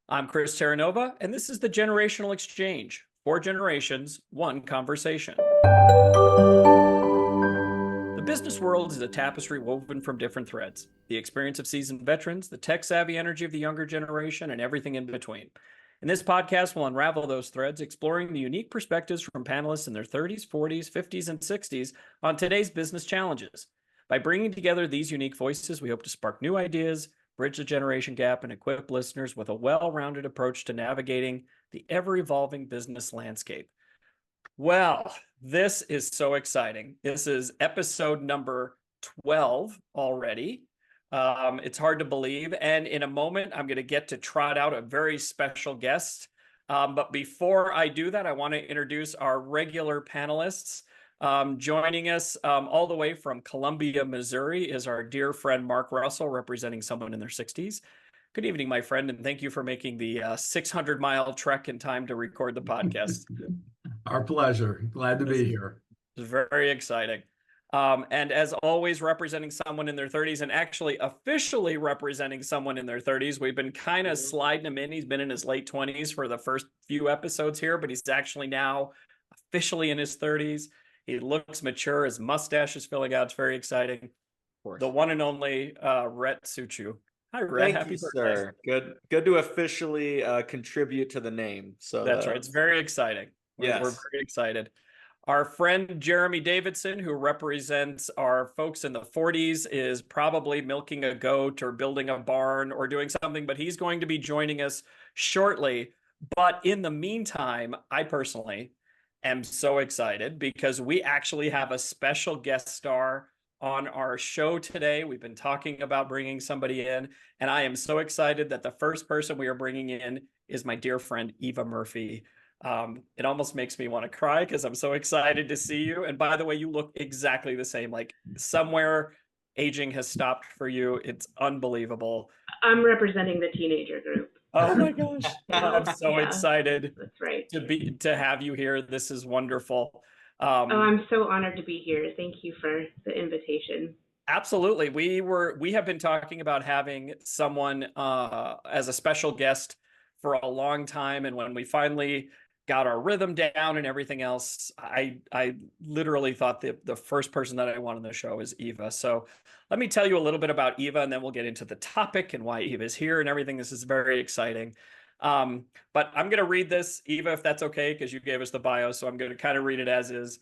I'm Chris Terranova, and this is the Generational Exchange. 4 generations, one conversation. The business world is a tapestry woven from different threads. The experience of seasoned veterans, the tech-savvy energy of the younger generation, and everything in between. In this podcast, we'll unravel those threads, exploring the unique perspectives from panelists in their 30s, 40s, 50s, and 60s on today's business challenges. By bringing together these unique voices, we hope to spark new ideas, bridge the generation gap, and equip listeners with a well-rounded approach to navigating the ever-evolving business landscape. Well, this is so exciting. This is episode number 12 already. It's hard to believe. And in a moment, I'm going to get to trot out a very special guest. But before I do that, I want to introduce our regular panelists. Joining us all the way from Columbia, Missouri is our dear friend, Mark Russell, representing someone in their 60s. Good evening, my friend, and thank you for making the 600-mile trek in time to record the podcast. Our pleasure. Glad to be here. It's very exciting. And as always, representing someone in their 30s and actually officially representing someone in their 30s. We've been kind of sliding him in. He's been in his late 20s for the first few episodes here, but he's actually now officially in his 30s. He looks mature. His mustache is filling out. It's very exciting. The one and only Rhett Suchu. Hi, Rhett. Thank you, sir. Good to officially contribute to the name. So that's right. It's very exciting. Yes. We're very excited. Our friend Jeremy Davidson, who represents our folks in the 40s, is probably milking a goat or building a barn or doing something, but he's going to be joining us shortly. But in the meantime, I personally am so excited because we actually have a special guest star on our show today. We've been talking about bringing somebody in, and I am so excited that the first person we are bringing in is my dear friend, Eva Murphy. It almost makes me want to cry because I'm so excited to see you. And by the way, you look exactly the same. Like somewhere aging has stopped for you. It's unbelievable. I'm representing the teenager group. Oh my gosh. I'm so excited. That's right. to have you here. This is wonderful. I'm so honored to be here. Thank you for the invitation. Absolutely. We have been talking about having someone as a special guest for a long time. And when we finally got our rhythm down and everything else, I literally thought the first person that I want on the show is Eva. So let me tell you a little bit about Eva, and then we'll get into the topic and why Eva is here and everything. This is very exciting. But I'm going to read this, Eva, if that's okay, because you gave us the bio. So I'm going to kind of read it as is.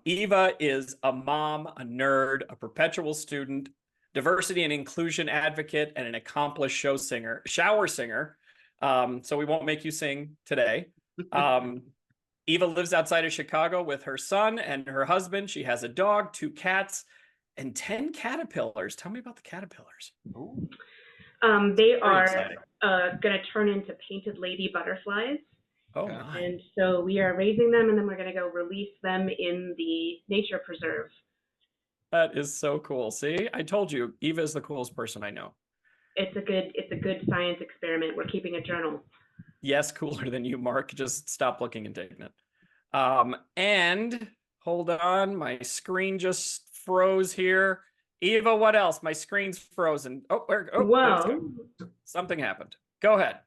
Eva is a mom, a nerd, a perpetual student, diversity and inclusion advocate, and an accomplished shower singer. So we won't make you sing today. Eva lives outside of Chicago with her son and her husband. She has a dog, 2 cats, and 10 caterpillars. Tell me about the caterpillars. They are going to turn into painted lady butterflies. Oh, my. And so we are raising them, and then we're going to go release them in the nature preserve. That is so cool. See, I told you, Eva is the coolest person I know. It's a good science experiment. We're keeping a journal. Yes, cooler than you, Mark. Just stop looking indignant. And hold on, my screen just froze here. Eva, what else? My screen's frozen. Whoa. Something happened. Go ahead.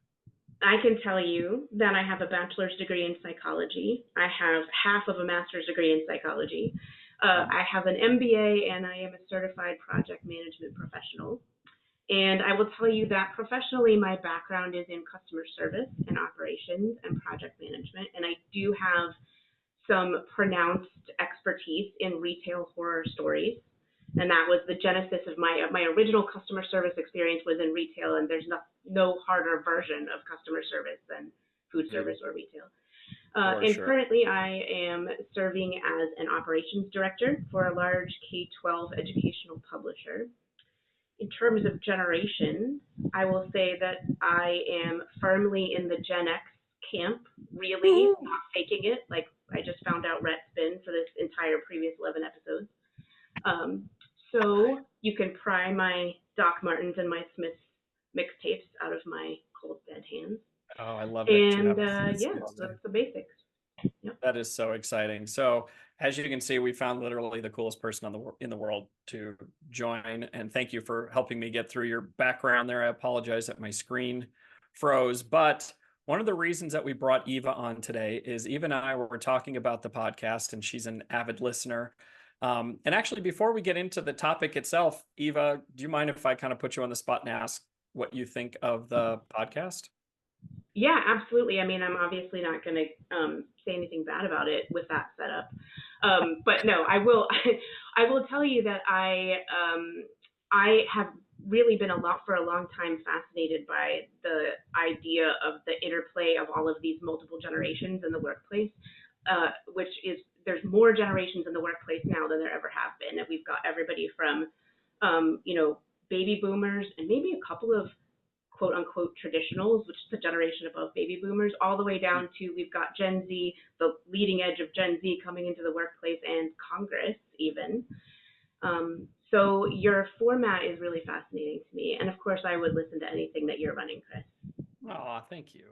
I can tell you that I have a bachelor's degree in psychology. I have half of a master's degree in psychology. I have an MBA, and I am a certified project management professional. And I will tell you that professionally, my background is in customer service and operations and project management. And I do have some pronounced expertise in retail horror stories. And that was the genesis of my original customer service experience was in retail. And there's no harder version of customer service than food service or retail. Currently, I am serving as an operations director for a large K-12 educational publisher. In terms of generation, I will say that I am firmly in the Gen X camp, really, not faking it. Like I just found out Rhett's been for this entire previous 11 episodes. So you can pry my Doc Martens and my Smiths mixtapes out of my cold dead hands. Oh, I love it. And that's the basics. Yep. That is so exciting. So as you can see, we found literally the coolest person in the world to join. And thank you for helping me get through your background there. I apologize that my screen froze. But one of the reasons that we brought Eva on today is Eva and I were talking about the podcast, and she's an avid listener. And actually, before we get into the topic itself, Eva, do you mind if I kind of put you on the spot and ask what you think of the podcast? Yeah, absolutely. I mean, I'm obviously not going to say anything bad about it with that setup. But no, I will. I will tell you that I have really been for a long time fascinated by the idea of the interplay of all of these multiple generations in the workplace, which is there's more generations in the workplace now than there ever have been. And we've got everybody from, baby boomers and maybe a couple of quote unquote traditionals, which is the generation above baby boomers, all the way down to we've got Gen Z, the leading edge of Gen Z coming into the workplace and Congress even. So your format is really fascinating to me. And of course, I would listen to anything that you're running, Chris. Oh, thank you.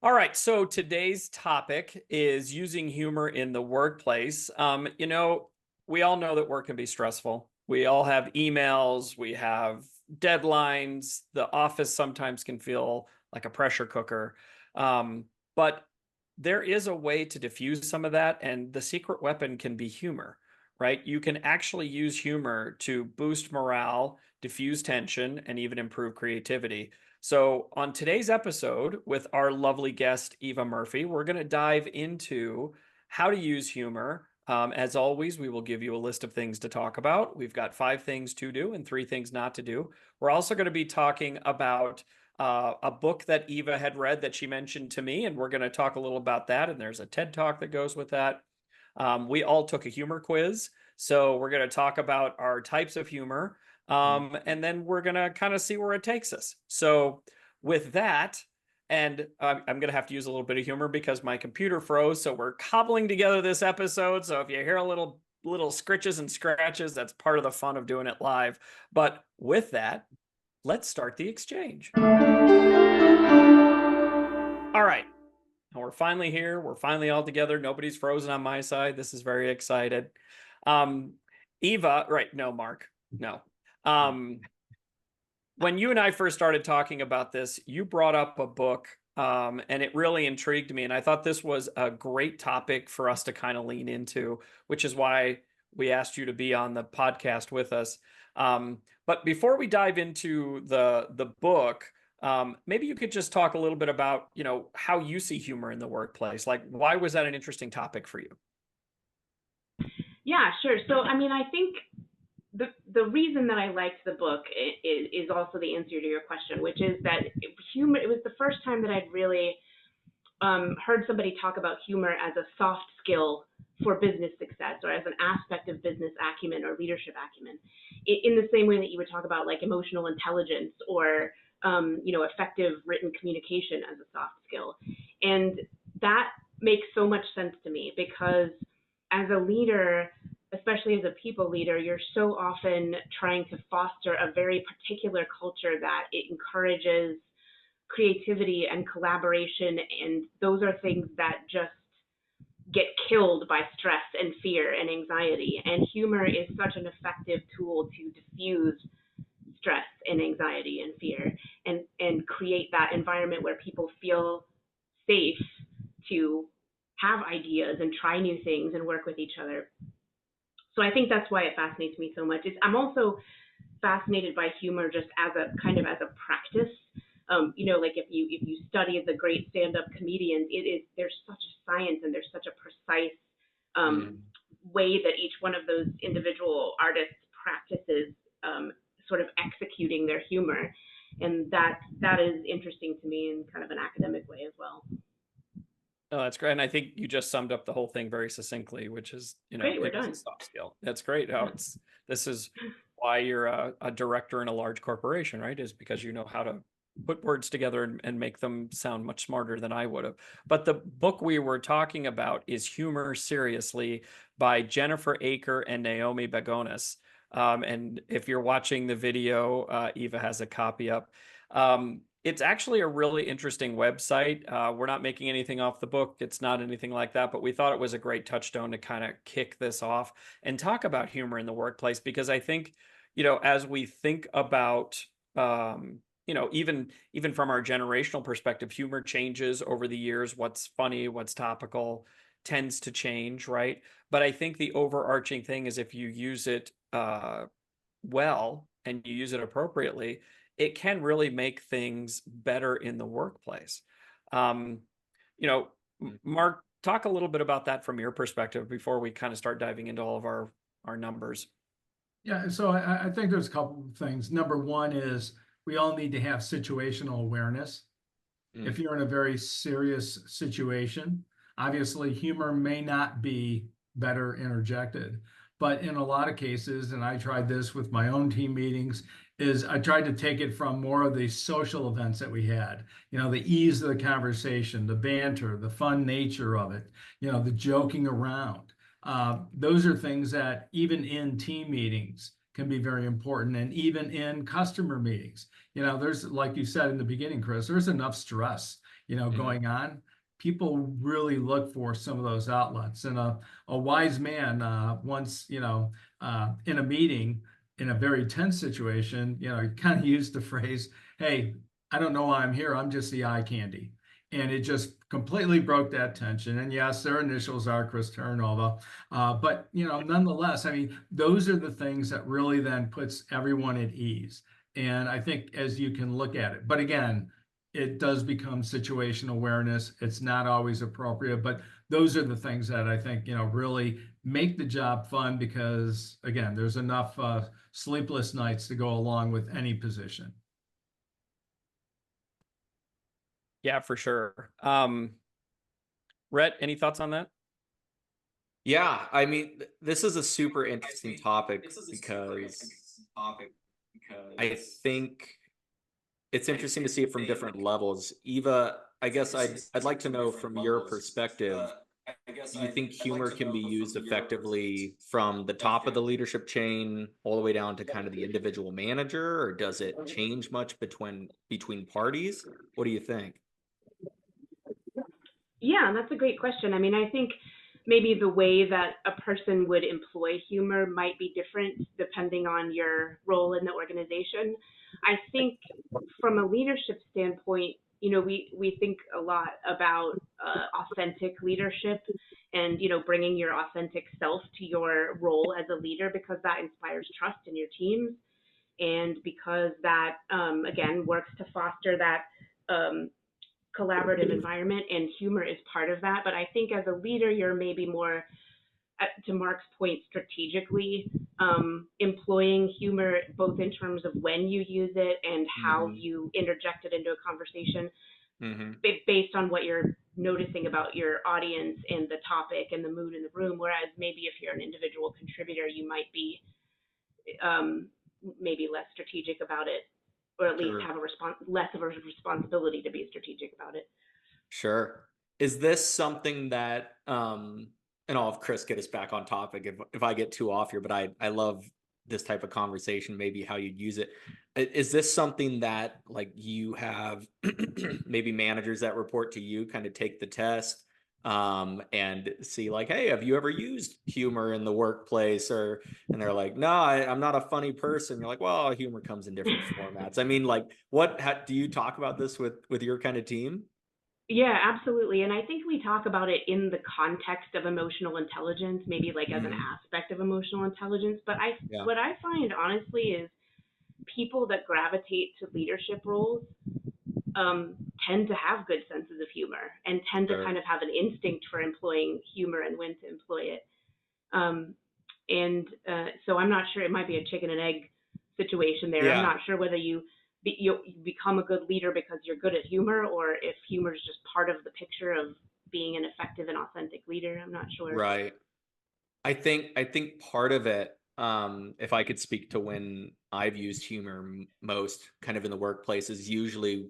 All right. So today's topic is using humor in the workplace. We all know that work can be stressful. We all have emails, we have deadlines. The office sometimes can feel like a pressure cooker. But there is a way to diffuse some of that, and the secret weapon can be humor, right? You can actually use humor to boost morale, diffuse tension, and even improve creativity. So on today's episode with our lovely guest, Eva Murphy, we're going to dive into how to use humor. As always, we will give you a list of things to talk about. We've got 5 things to do and 3 things not to do. We're also going to be talking about a book that Eva had read that she mentioned to me, and we're going to talk a little about that. And there's a TED Talk that goes with that. We all took a humor quiz, so we're going to talk about our types of humor, and then we're going to kind of see where it takes us. So with that, and I'm going to have to use a little bit of humor because my computer froze, so we're cobbling together this episode. So if you hear a little scritches and scratches, that's part of the fun of doing it live. But with that, let's start the exchange. All right. We're finally here. We're finally all together. Nobody's frozen on my side. This is very excited. Eva, right? No, Mark. No. When you and I first started talking about this, you brought up a book, and it really intrigued me. And I thought this was a great topic for us to kind of lean into, which is why we asked you to be on the podcast with us. But before we dive into the book, maybe you could just talk a little bit about, how you see humor in the workplace. Like, why was that an interesting topic for you? Yeah, sure. So, I mean, I think the reason that I liked the book is also the answer to your question, which is that humor, it was the first time that I'd really heard somebody talk about humor as a soft skill for business success, or as an aspect of business acumen or leadership acumen, in the same way that you would talk about like emotional intelligence or effective written communication as a soft skill. And that makes so much sense to me because as a leader, especially as a people leader, you're so often trying to foster a very particular culture that it encourages creativity and collaboration, and those are things that just get killed by stress and fear and anxiety. And humor is such an effective tool to diffuse stress and anxiety and fear, and create that environment where people feel safe to have ideas and try new things and work with each other. So I think that's why it fascinates me so much. I'm also fascinated by humor just as a kind of as a practice. Like if you study the great stand-up comedians, there's such a science and there's such a precise way that each one of those individual artists practices sort of executing their humor, and that is interesting to me in kind of an academic way as well. Oh, that's great. And I think you just summed up the whole thing very succinctly, which is, Great, we're done. a soft skill. That's great. This is why you're a director in a large corporation, right? Is because you know how to put words together and make them sound much smarter than I would have. But the book we were talking about is Humor Seriously by Jennifer Aker and Naomi Begonis. And if you're watching the video, Eva has a copy up. It's actually a really interesting website. We're not making anything off the book. It's not anything like that, but we thought it was a great touchstone to kind of kick this off and talk about humor in the workplace, because I think, as we think about even from our generational perspective, humor changes over the years. What's funny, what's topical tends to change, right? But I think the overarching thing is if you use it well and you use it appropriately, it can really make things better in the workplace. Um, Mark, talk a little bit about that from your perspective before we kind of start diving into all of our numbers. Yeah, so I think there's a couple of things. Number one is we all need to have situational awareness. If you're in a very serious situation, obviously humor may not be better interjected. But in a lot of cases, and I tried this with my own team meetings, is I tried to take it from more of the social events that we had, the ease of the conversation, the banter, the fun nature of it, the joking around. Those are things that even in team meetings can be very important, and even in customer meetings. There's, like you said in the beginning, Chris, there's enough stress, going on. People really look for some of those outlets. And a wise man once, in a meeting, in a very tense situation, he kind of used the phrase, "Hey, I don't know why I'm here. I'm just the eye candy." And it just completely broke that tension. And yes, their initials are Chris Terranova. But, nonetheless, I mean, those are the things that really then puts everyone at ease. And I think as you can look at it, but again, it does become situational awareness. It's not always appropriate, but those are the things that I think, really make the job fun because, again, there's enough sleepless nights to go along with any position. Yeah, for sure. Rhett, any thoughts on that? Yeah, I mean, this is a super interesting topic because I think it's interesting to see it from different levels. Eva, I guess I'd like to know from your perspective, do you think humor can be used effectively from the top of the leadership chain all the way down to kind of the individual manager, or does it change much between parties? What do you think? Yeah, that's a great question. I mean, I think maybe the way that a person would employ humor might be different depending on your role in the organization. I think from a leadership standpoint, we think a lot about authentic leadership and, bringing your authentic self to your role as a leader because that inspires trust in your teams and because that, again, works to foster that collaborative environment, and humor is part of that. But I think as a leader, you're maybe more, to Mark's point, strategically employing humor, both in terms of when you use it and how you interject it into a conversation, based on what you're noticing about your audience and the topic and the mood in the room. Whereas maybe if you're an individual contributor, you might be maybe less strategic about it, or at least have less of a responsibility to be strategic about it. Sure. Is this something that and I'll have Chris get us back on topic if I get too off here, but I love this type of conversation, maybe how you'd use it. Is this something that like you have maybe managers that report to you kind of take the test and see like, hey, have you ever used humor in the workplace? And they're like, no, I'm not a funny person. You're like, well, humor comes in different formats. I mean, like, do you talk about this with your kind of team? Yeah, absolutely. And I think we talk about it in the context of emotional intelligence, maybe like as an aspect of emotional intelligence. But what I find honestly is people that gravitate to leadership roles tend to have good senses of humor and tend to kind of have an instinct for employing humor and when to employ it. So I'm not sure, it might be a chicken and egg situation there. Yeah. I'm not sure whether you become a good leader because you're good at humor, or if humor is just part of the picture of being an effective and authentic leader. I'm not sure. Right. I think part of it, if I could speak to when I've used humor most kind of in the workplace, is usually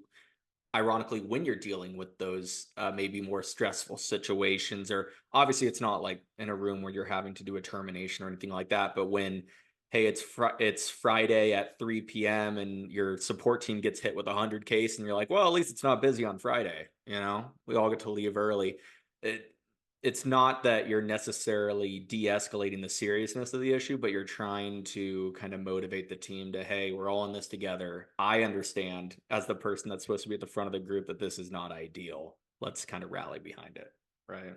ironically when you're dealing with those maybe more stressful situations, or obviously it's not like in a room where you're having to do a termination or anything like that, but when, hey, it's Friday at 3 p.m. and your support team gets hit with 100 case and you're like, well, at least it's not busy on Friday. We all get to leave early. it's not that you're necessarily de-escalating the seriousness of the issue, but you're trying to kind of motivate the team to, hey, we're all in this together. I understand as the person that's supposed to be at the front of the group that this is not ideal. Let's kind of rally behind it, right?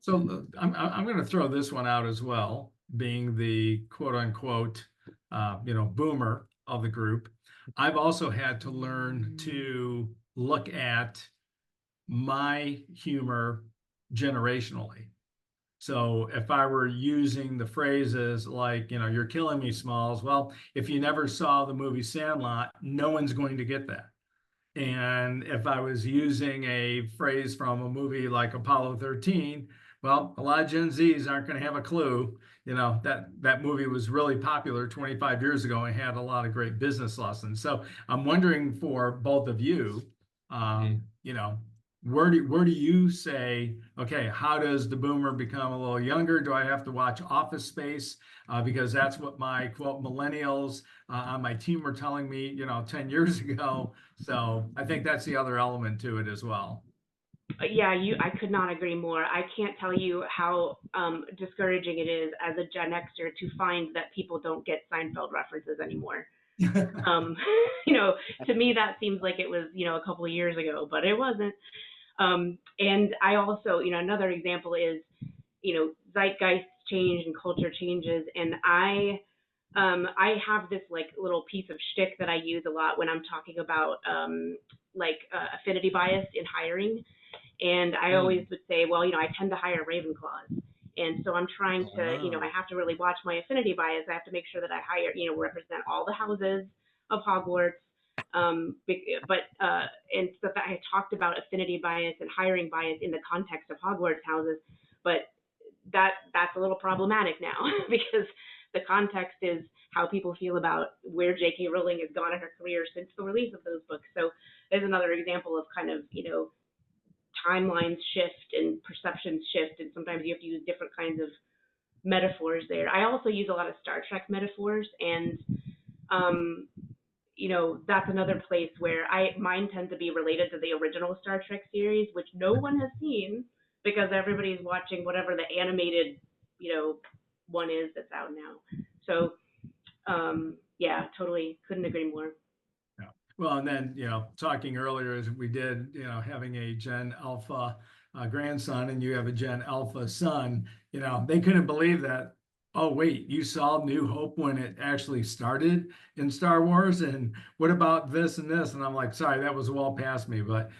So I'm going to throw this one out as well, being the quote unquote, boomer of the group. I've also had to learn to look at my humor generationally. So if I were using the phrases like, you're killing me, Smalls, well, if you never saw the movie Sandlot, no one's going to get that. And if I was using a phrase from a movie like Apollo 13, well, a lot of Gen Zs aren't going to have a clue. That movie was really popular 25 years ago and had a lot of great business lessons. So I'm wondering for both of you, where do you say, okay, how does the boomer become a little younger? Do I have to watch Office Space? Because that's what my quote millennials on my team were telling me, 10 years ago. So I think that's the other element to it as well. Yeah, I could not agree more. I can't tell you how discouraging it is as a Gen Xer to find that people don't get Seinfeld references anymore. To me that seems like it was, a couple of years ago, but it wasn't. And I also, another example is, zeitgeist change and culture changes, and I have this like little piece of shtick that I use a lot when I'm talking about affinity bias in hiring. And I always would say, well, I tend to hire Ravenclaws. And so I'm trying to, I have to really watch my affinity bias. I have to make sure that I hire, represent all the houses of Hogwarts. And so that I talked about affinity bias and hiring bias in the context of Hogwarts houses, but that's a little problematic now because the context is how people feel about where J.K. Rowling has gone in her career since the release of those books. So there's another example of kind of, timelines shift and perceptions shift, and sometimes you have to use different kinds of metaphors there. I also use a lot of Star Trek metaphors, and that's another place where mine tend to be related to the original Star Trek series, which no one has seen because everybody's watching whatever the animated, one is that's out now. So, yeah, totally couldn't agree more. Well, and then, talking earlier as we did, having a Gen Alpha grandson and you have a Gen Alpha son, they couldn't believe that. Oh, wait, you saw New Hope when it actually started in Star Wars? And what about this and this? And I'm like, sorry, that was well past me. But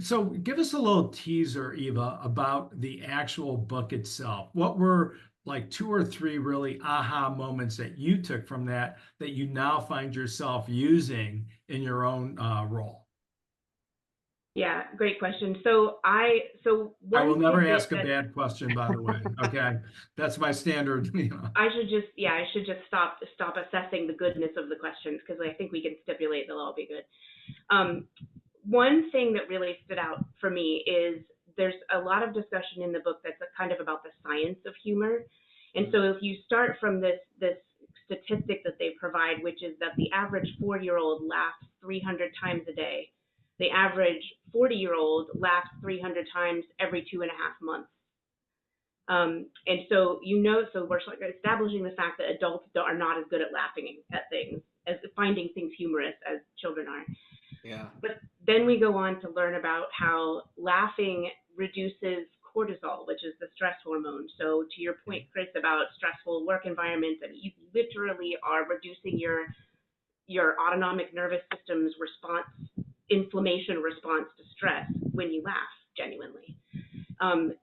so give us a little teaser, Eva, about the actual book itself. What were like 2 or 3 really aha moments that you took from that you now find yourself using in your own role? Yeah, great question. I will never ask a bad question, by the way. Okay, that's my standard. I should just stop assessing the goodness of the questions because I think we can stipulate they'll all be good. One thing that really stood out for me is there's a lot of discussion in the book that's kind of about the science of humor. And so if you start from this statistic that they provide, which is that the average 4-year-old laughs 300 times a day, the average 40-year-old laughs 300 times every 2.5 months. And so, so we're establishing the fact that adults are not as good at laughing at things, as finding things humorous as children are. Yeah. But then we go on to learn about how laughing reduces cortisol, which is the stress hormone. So to your point, Chris, about stressful work environments, and you literally are reducing your autonomic nervous system's inflammation response to stress when you laugh genuinely. And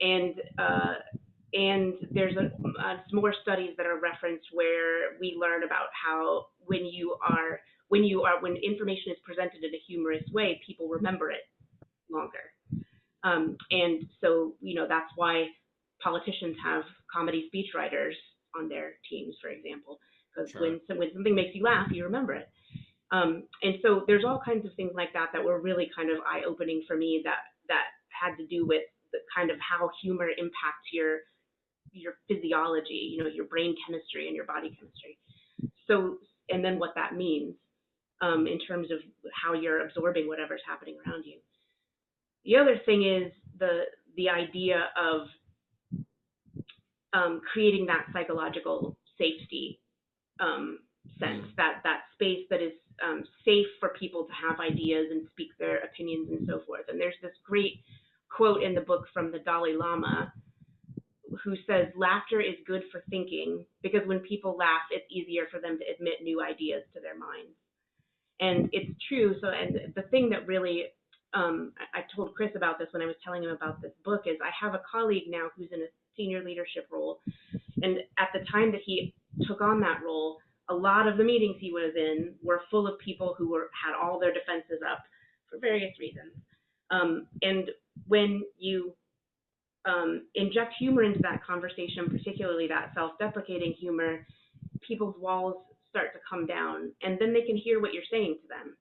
there's some more studies that are referenced where we learn about how when information is presented in a humorous way, people remember it longer. And so, that's why politicians have comedy speechwriters on their teams, for example, because when something makes you laugh, you remember it. And so there's all kinds of things like that were really kind of eye-opening for me that had to do with the kind of how humor impacts your physiology, your brain chemistry and your body chemistry. So, and then what that means in terms of how you're absorbing whatever's happening around you. The other thing is the idea of creating that psychological safety sense, that space that is safe for people to have ideas and speak their opinions and so forth. And there's this great quote in the book from the Dalai Lama who says, laughter is good for thinking, because when people laugh, it's easier for them to admit new ideas to their minds. And it's true. So, and the thing that really, I told Chris about this when I was telling him about this book, is I have a colleague now who's in a senior leadership role. And at the time that he took on that role, a lot of the meetings he was in were full of people who had all their defenses up for various reasons. And when you inject humor into that conversation, particularly that self-deprecating humor, people's walls start to come down, and then they can hear what you're saying to them.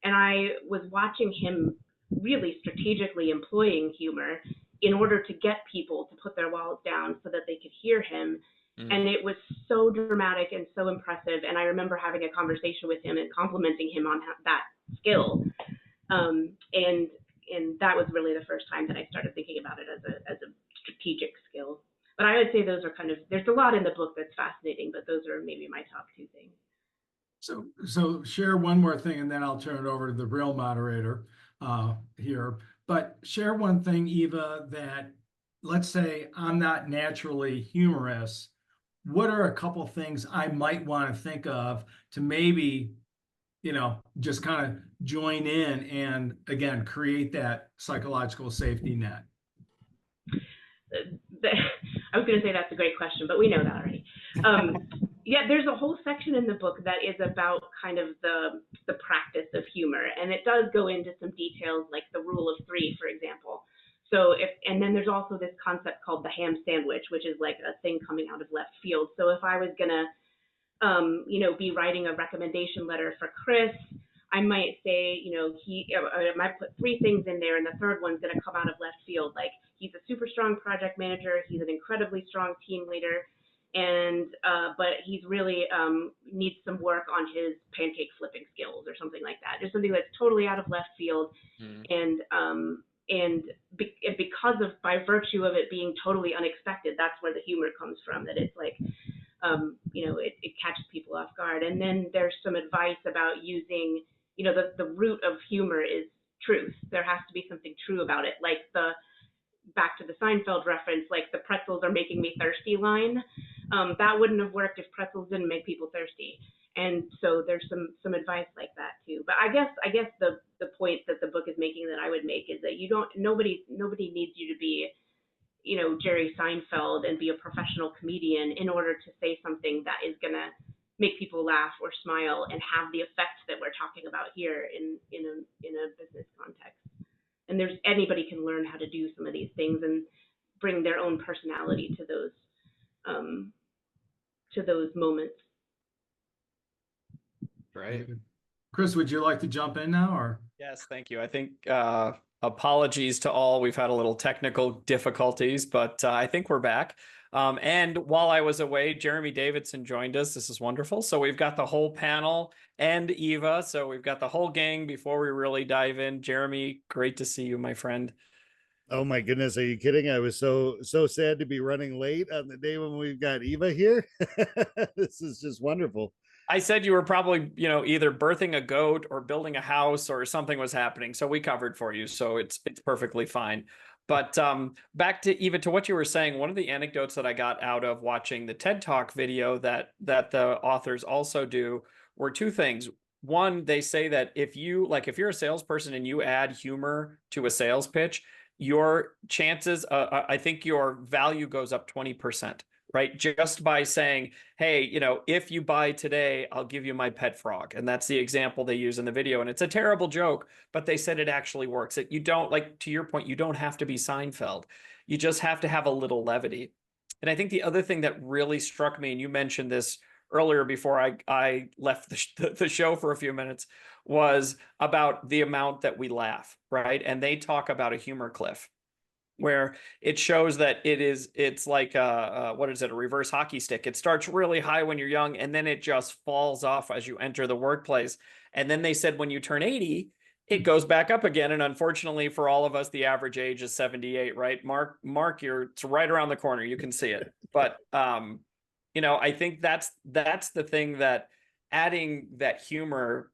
And I was watching him really strategically employing humor in order to get people to put their walls down so that they could hear him. And it was so dramatic and so impressive. And I remember having a conversation with him and complimenting him on that skill. And that was really the first time that I started thinking about it as a strategic skill. But I would say those are kind of, there's a lot in the book that's fascinating, but those are maybe my top two things. So share one more thing, and then I'll turn it over to the real moderator here. But share one thing, Eva, that, let's say I'm not naturally humorous. What are a couple things I might want to think of to maybe, just kind of join in and, again, create that psychological safety net? I was going to say that's a great question, but we know that already. Yeah, there's a whole section in the book that is about kind of the practice of humor, and it does go into some details like the rule of three, for example. So and then there's also this concept called the ham sandwich, which is like a thing coming out of left field. So if I was gonna, be writing a recommendation letter for Chris, I might say, I might put three things in there, and the third one's gonna come out of left field. Like, he's a super strong project manager, he's an incredibly strong team leader, and but he's really needs some work on his pancake flipping skills or something like that. Just something that's totally out of left field, and because of, by virtue of it being totally unexpected, that's where the humor comes from. That it's like, it catches people off guard. And then there's some advice about using, the root of humor is truth. There has to be something true about it. Like back to the Seinfeld reference, like the pretzels are making me thirsty line. That wouldn't have worked if pretzels didn't make people thirsty. And so there's some advice like that too. But I guess the point that the book is making that I would make is that nobody needs you to be, Jerry Seinfeld and be a professional comedian in order to say something that is gonna make people laugh or smile and have the effect that we're talking about here in a business context. And anybody can learn how to do some of these things and bring their own personality to those moments. Right. Chris, would you like to jump in now, or? Yes, thank you. I think apologies to all. We've had a little technical difficulties, but I think we're back. And while I was away, Jeremy Davidson joined us. This is wonderful. So we've got the whole panel and Eva. So we've got the whole gang before we really dive in. Jeremy, great to see you, my friend. Oh my goodness, are you kidding? I was so sad to be running late on the day when we've got Eva here. This is just wonderful. I said you were probably, either birthing a goat or building a house or something was happening. So we covered for you. So it's perfectly fine. But back to Eva, to what you were saying, one of the anecdotes that I got out of watching the TED Talk video that the authors also do were two things. One, they say that if you're a salesperson and you add humor to a sales pitch, your chances, I think your value goes up 20%. Right? Just by saying, hey, if you buy today, I'll give you my pet frog. And that's the example they use in the video. And it's a terrible joke, but they said it actually works. That you don't, like, to your point, you don't have to be Seinfeld. You just have to have a little levity. And I think the other thing that really struck me, and you mentioned this earlier before I left the show for a few minutes, was about the amount that we laugh, right? And they talk about a humor cliff, where it shows that it's like a reverse hockey stick. It starts really high when you're young, and then it just falls off as you enter the workplace. And then they said when you turn 80, it goes back up again. And unfortunately for all of us, the average age is 78, right? Mark, it's right around the corner. You can see it. But, I think that's the thing, that adding that humor,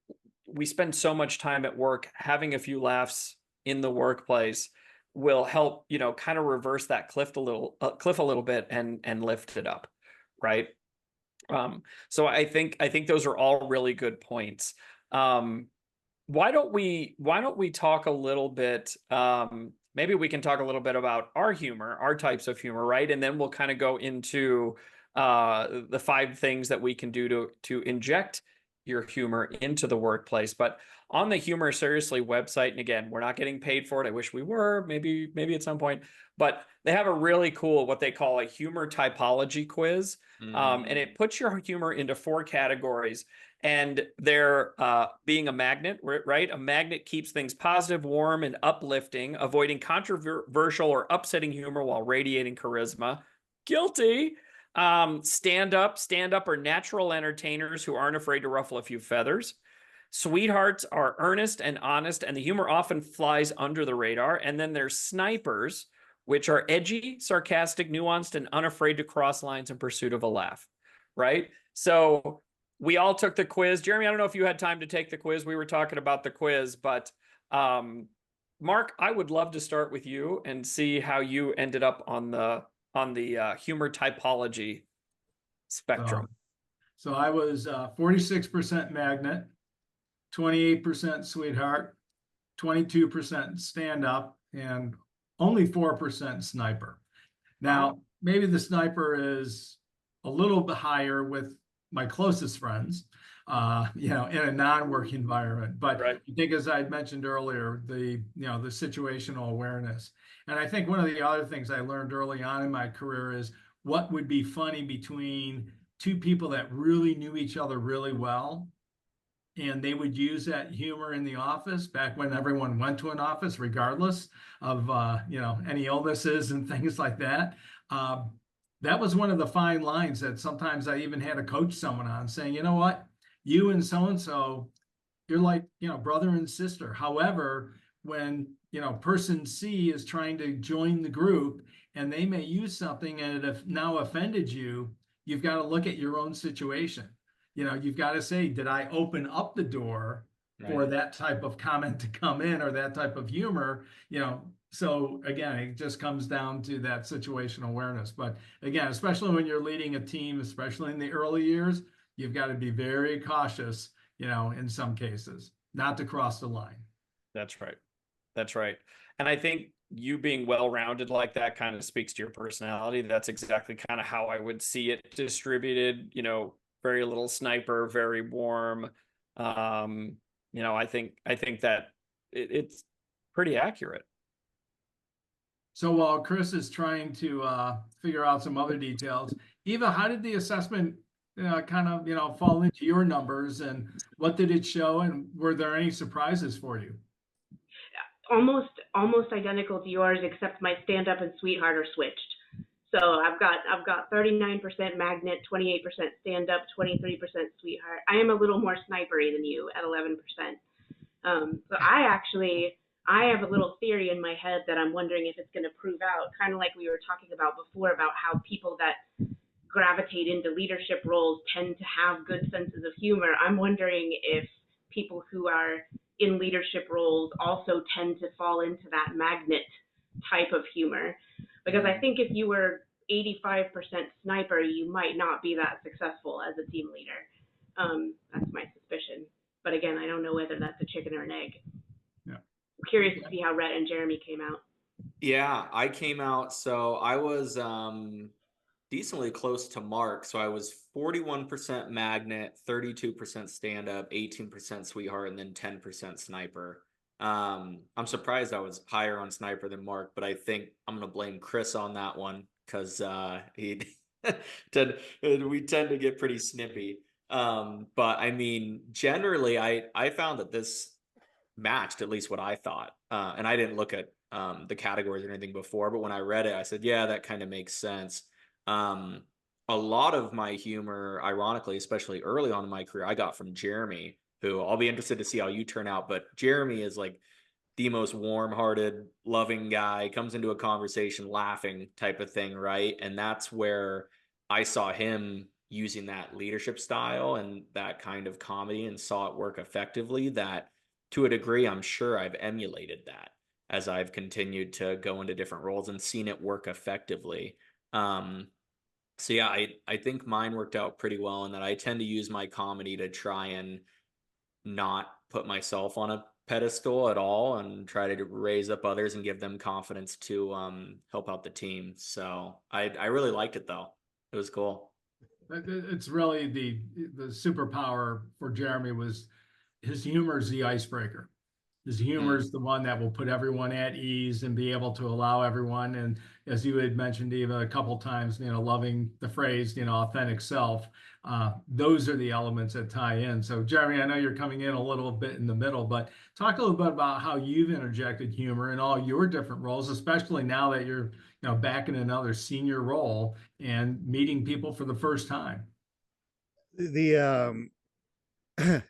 we spend so much time at work, having a few laughs in the workplace will help, kind of reverse that cliff a little bit and lift it up. Right. So I think those are all really good points. Why don't we talk a little bit, maybe we can talk a little bit about our types of humor, right? And then we'll kind of go into the 5 things that we can do to inject your humor into the workplace. But on the Humor Seriously website, and again, we're not getting paid for it. I wish we were, maybe at some point, but they have a really cool, what they call a humor typology quiz. And it puts your humor into 4 categories. And they're being a magnet, right? A magnet keeps things positive, warm, and uplifting, avoiding controversial or upsetting humor while radiating charisma. Guilty. Stand up are natural entertainers who aren't afraid to ruffle a few feathers. Sweethearts are earnest and honest, and the humor often flies under the radar. And then there's snipers, which are edgy, sarcastic, nuanced, and unafraid to cross lines in pursuit of a laugh, right? So we all took the quiz. Jeremy, I don't know if you had time to take the quiz. We were talking about the quiz, but Mark, I would love to start with you and see how you ended up on the humor typology spectrum. So I was 46% magnet, 28% sweetheart, 22% stand up, and only 4% sniper. Now, maybe the sniper is a little bit higher with my closest friends, in a non-work environment. But right. I think, as I mentioned earlier, the situational awareness. And I think one of the other things I learned early on in my career is what would be funny between 2 people that really knew each other really well. And they would use that humor in the office back when everyone went to an office, regardless of, any illnesses and things like that. That was one of the fine lines that sometimes I even had to coach someone on, saying, you know what, you and so-and-so, you're like, brother and sister. However, when, person C is trying to join the group and they may use something and it now offended you, you've got to look at your own situation. You've got to say, did I open up the door for that type of comment to come in, or that type of humor? So again, it just comes down to that situational awareness. But again, especially when you're leading a team, especially in the early years, you've got to be very cautious, in some cases, not to cross the line. That's right. And I think you being well-rounded like that kind of speaks to your personality. That's exactly kind of how I would see it distributed, very little sniper, very warm. I think that it's pretty accurate. So while Chris is trying to figure out some other details, Eva, how did the assessment kind of fall into your numbers, and what did it show, and were there any surprises for you? Almost identical to yours, except my stand up and sweetheart are switched. So I've got 39% magnet, 28% stand up, 23% sweetheart. I am a little more snipery than you at 11%. So I have a little theory in my head that I'm wondering if it's going to prove out, kind of like we were talking about before, about how people that gravitate into leadership roles tend to have good senses of humor. I'm wondering if people who are in leadership roles also tend to fall into that magnet type of humor. Because I think if you were 85% sniper, you might not be that successful as a team leader. That's my suspicion. But again, I don't know whether that's a chicken or an egg. Yeah. I'm curious to see how Rhett and Jeremy came out. Yeah, I came out, so I was decently close to Mark. So I was 41% magnet, 32% stand up, 18% sweetheart, and then 10% sniper. I'm surprised I was higher on sniper than Mark, but I think I'm gonna blame Chris on that one, because we tend to get pretty snippy. But I mean, generally, I found that this matched at least what I thought, and I didn't look at the categories or anything before, but when I read it, I said, yeah, that kind of makes sense. A lot of my humor, ironically, especially early on in my career, I got from Jeremy, who I'll be interested to see how you turn out. But Jeremy is like the most warm-hearted, loving guy, comes into a conversation laughing type of thing, right? And that's where I saw him using that leadership style and that kind of comedy and saw it work effectively. That to a degree, I'm sure I've emulated that as I've continued to go into different roles and seen it work effectively. So yeah, I think mine worked out pretty well, and that I tend to use my comedy to try and not put myself on a pedestal at all and try to raise up others and give them confidence to help out the team. So I really liked it though. It was cool. It's really the superpower for Jeremy was his humor is the icebreaker. His humor is the one that will put everyone at ease and be able to allow everyone. And as you had mentioned, Eva, a couple times, loving the phrase, authentic self. Those are the elements that tie in. So, Jeremy, I know you're coming in a little bit in the middle, but talk a little bit about how you've interjected humor in all your different roles, especially now that you're, back in another senior role and meeting people for the first time. The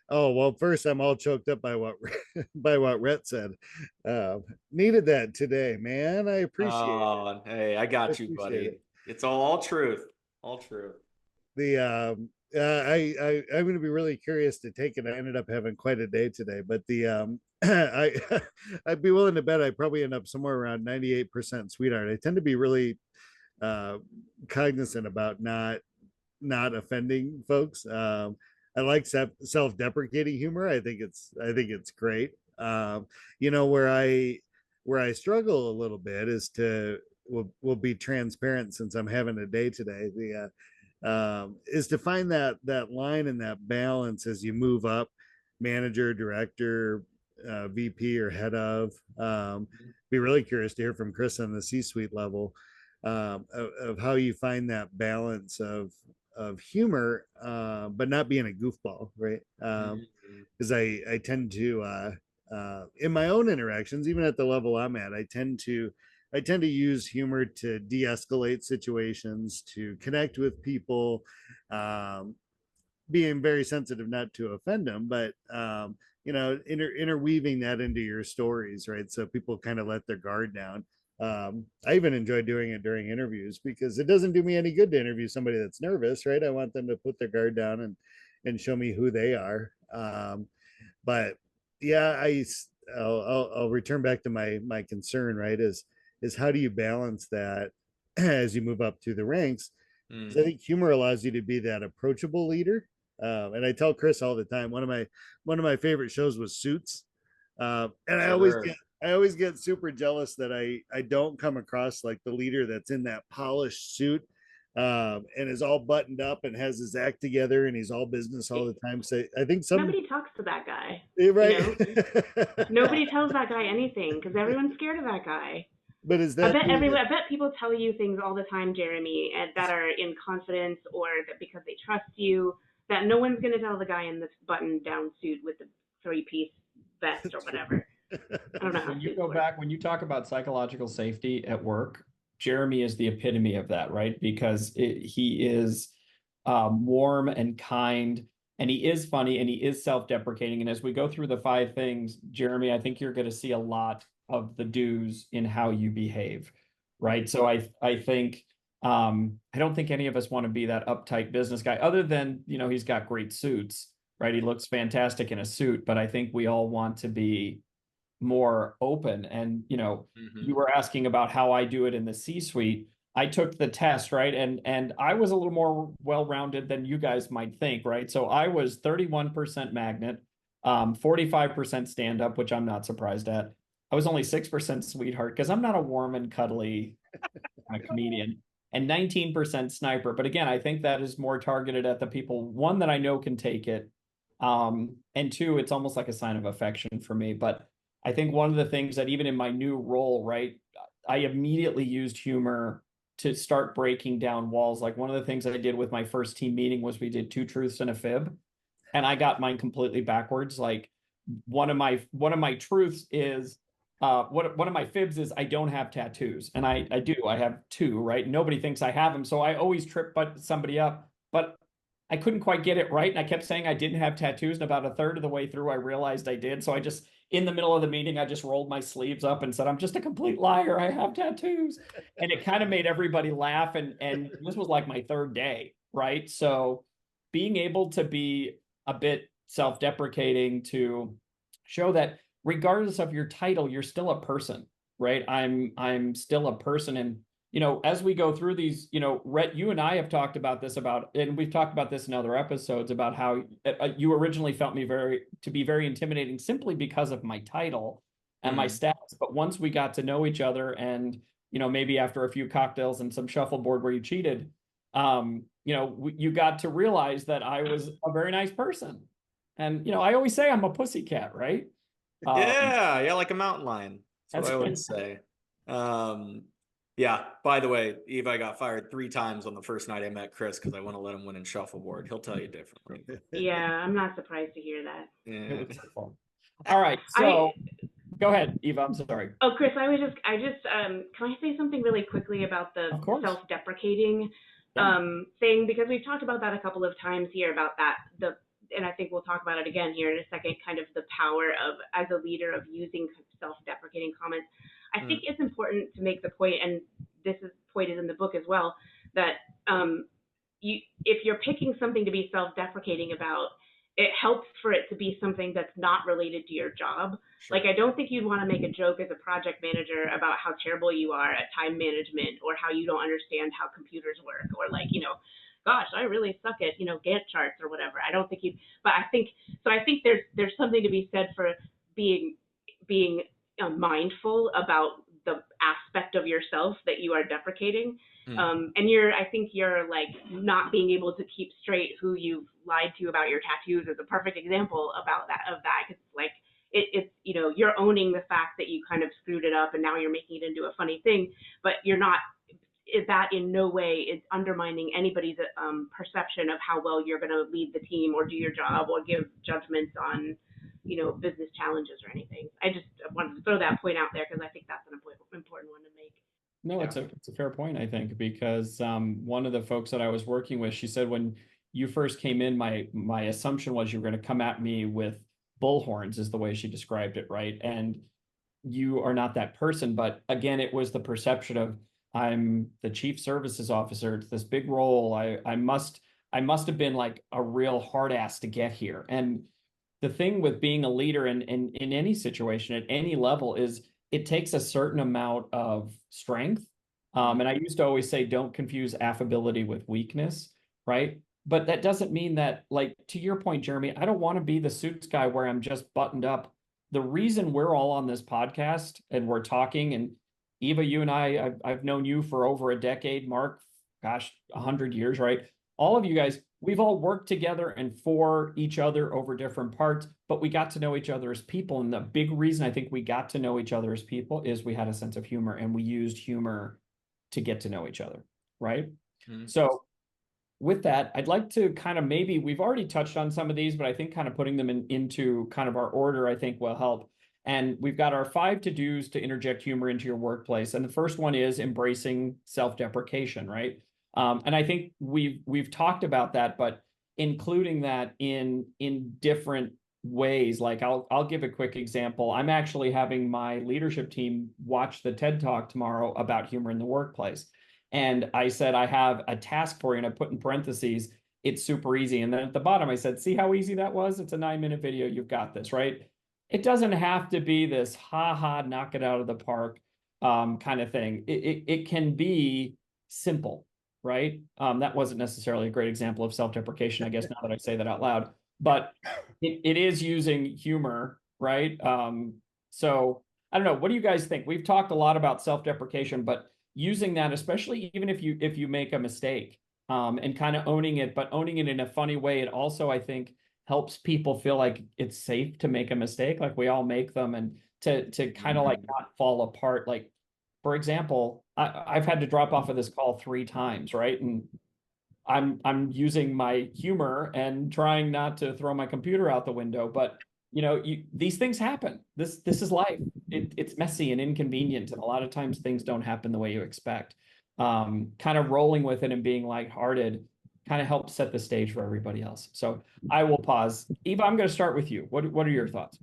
oh well, first I'm all choked up by what by what Rhett said. Needed that today, man. I appreciate it. Hey, I got you, buddy. It's all truth. All true. The I'm going to be really curious to take it. I ended up having quite a day today, but the I'd be willing to bet I probably end up somewhere around 98% sweetheart. I tend to be really cognizant about not offending folks. I like self-deprecating humor. I think it's great. Where I struggle a little bit is will be transparent, since I'm having a day today. Is to find that line and that balance as you move up, manager, director, VP, or head of. Be really curious to hear from Chris on the C-suite level, of how you find that balance of humor, but not being a goofball, right? Because I tend to in my own interactions, even at the level I'm at, I tend to use humor to de-escalate situations, to connect with people, being very sensitive not to offend them, but interweaving that into your stories, right? So people kind of let their guard down. I even enjoy doing it during interviews, because it doesn't do me any good to interview somebody that's nervous, right? I want them to put their guard down and show me who they are. But yeah, I'll return back to my concern, right? Is how do you balance that as you move up through the ranks? I think humor allows you to be that approachable leader. And I tell Chris all the time, one of my favorite shows was Suits. And sure. I always get super jealous that I don't come across like the leader that's in that polished suit, and is all buttoned up and has his act together and he's all business all the time. So I think nobody talks to that guy, right? Nobody tells that guy anything because everyone's scared of that guy. But is that I bet people tell you things all the time, Jeremy, and that are in confidence, or that because they trust you, that no one's going to tell the guy in this button-down suit with the three-piece vest or whatever. I don't know how when you go back, when you talk about psychological safety at work, Jeremy is the epitome of that, right? Because he is warm and kind, and he is funny, and he is self-deprecating. And as we go through the 5 things, Jeremy, I think you're going to see a lot of the do's in how you behave, right? So I think I don't think any of us want to be that uptight business guy, other than, he's got great suits, right? He looks fantastic in a suit, but I think we all want to be more open. And, you were asking about how I do it in the C-suite. I took the test, right? And I was a little more well-rounded than you guys might think, right? So I was 31% magnet, 45% stand-up, which I'm not surprised at. I was only 6% sweetheart, because I'm not a warm and cuddly kind of comedian, and 19% sniper. But again, I think that is more targeted at the people, one, that I know can take it, and 2, it's almost like a sign of affection for me. But I think one of the things that even in my new role, right, I immediately used humor to start breaking down walls. Like one of the things that I did with my first team meeting was we did 2 truths and a fib, and I got mine completely backwards. Like one of my truths is, one of my fibs is I don't have tattoos, and I do. I have 2, right? Nobody thinks I have them, so I always trip somebody up. But I couldn't quite get it right. And I kept saying I didn't have tattoos. And about a third of the way through, I realized I did. So I just, in the middle of the meeting, I just rolled my sleeves up and said, I'm just a complete liar. I have tattoos. And it kind of made everybody laugh. And this was like my third day, right? So being able to be a bit self-deprecating to show that regardless of your title, you're still a person, right? I'm still a person. And as we go through these, Rhett, you and I have talked about this and we've talked about this in other episodes about how you originally felt me to be very intimidating simply because of my title and my status. But once we got to know each other and, maybe after a few cocktails and some shuffleboard where you cheated, you got to realize that I was a very nice person. And, I always say I'm a pussycat, right? Yeah, like a mountain lion. That's what I always say. Yeah, by the way, Eva, I got fired 3 times on the first night I met Chris because I want to let him win in shuffleboard. He'll tell you differently. Yeah, I'm not surprised to hear that. Yeah. It was fun. All right, so go ahead, Eva. I'm sorry. Oh, Chris, can I say something really quickly about the self-deprecating thing? Because we've talked about that a couple of times here about that, and I think we'll talk about it again here in a second, kind of the power of, as a leader, of using self-deprecating comments. I think it's important to make the point, and this point is in the book as well, that if you're picking something to be self-deprecating about, it helps for it to be something that's not related to your job. Sure. Like, I don't think you'd want to make a joke as a project manager about how terrible you are at time management, or how you don't understand how computers work, or gosh, I really suck at, Gantt charts or whatever. I don't think but I think there's something to be said for being mindful about the aspect of yourself that you are deprecating. And I think you're like not being able to keep straight who you've lied to about your tattoos is a perfect example of that. Cause it's you're owning the fact that you kind of screwed it up and now you're making it into a funny thing, but you're not, that in no way is undermining anybody's perception of how well you're going to lead the team or do your job or give judgments on, business challenges or anything. I just wanted to throw that point out there because I think that's an important one to make. No, it's a fair point, I think, because one of the folks that I was working with, she said, when you first came in, my assumption was you were going to come at me with bullhorns, is the way she described it, right? And you are not that person. But again, it was the perception of, I'm the chief services officer. It's this big role. I must have been like a real hard ass to get here. And the thing with being a leader in any situation at any level is it takes a certain amount of strength. And I used to always say, don't confuse affability with weakness, right? But that doesn't mean that, like, to your point, Jeremy, I don't want to be the suits guy where I'm just buttoned up. The reason we're all on this podcast and we're talking, and Eva, you and I've known you for over a decade, Mark, gosh, 100 years, right? All of you guys, we've all worked together and for each other over different parts, but we got to know each other as people. And the big reason I think we got to know each other as people is we had a sense of humor, and we used humor to get to know each other, right? So with that, I'd like to kind of, maybe we've already touched on some of these, but I think kind of putting them into kind of our order, I think will help. And we've got our 5 to-dos to interject humor into your workplace. And the first one is embracing self-deprecation, right? And I think we've talked about that, but including that in different ways. Like I'll give a quick example. I'm actually having my leadership team watch the TED Talk tomorrow about humor in the workplace. And I said, I have a task for you, and I put in parentheses, it's super easy. And then at the bottom, I said, see how easy that was? It's a 9-minute video. You've got this, right? It doesn't have to be this knock it out of the park kind of thing. It can be simple, right? That wasn't necessarily a great example of self-deprecation, I guess, now that I say that out loud, but it is using humor, right? So I don't know. What do you guys think? We've talked a lot about self-deprecation, but using that, especially even if you make a mistake, and kind of owning it, but owning it in a funny way, it also, I think, helps people feel like it's safe to make a mistake. Like, we all make them, and to kind of like not fall apart. Like, for example, I've had to drop off of this call 3 times, right? And I'm using my humor and trying not to throw my computer out the window, but these things happen. This is life. It's messy and inconvenient, and a lot of times things don't happen the way you expect. Kind of rolling with it and being lighthearted. kind of help set the stage for everybody else. So I will pause. Eva, I'm going to start with you. What are your thoughts?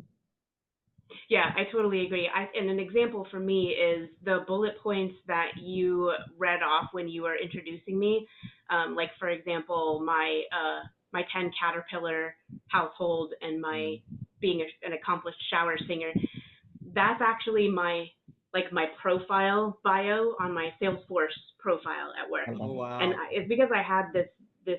Yeah, I totally agree. And an example for me is the bullet points that you read off when you were introducing me. Like, for example, my 10 caterpillar household and my being an accomplished shower singer. That's actually my profile bio on my Salesforce profile at work. Oh, wow. And it's because I had this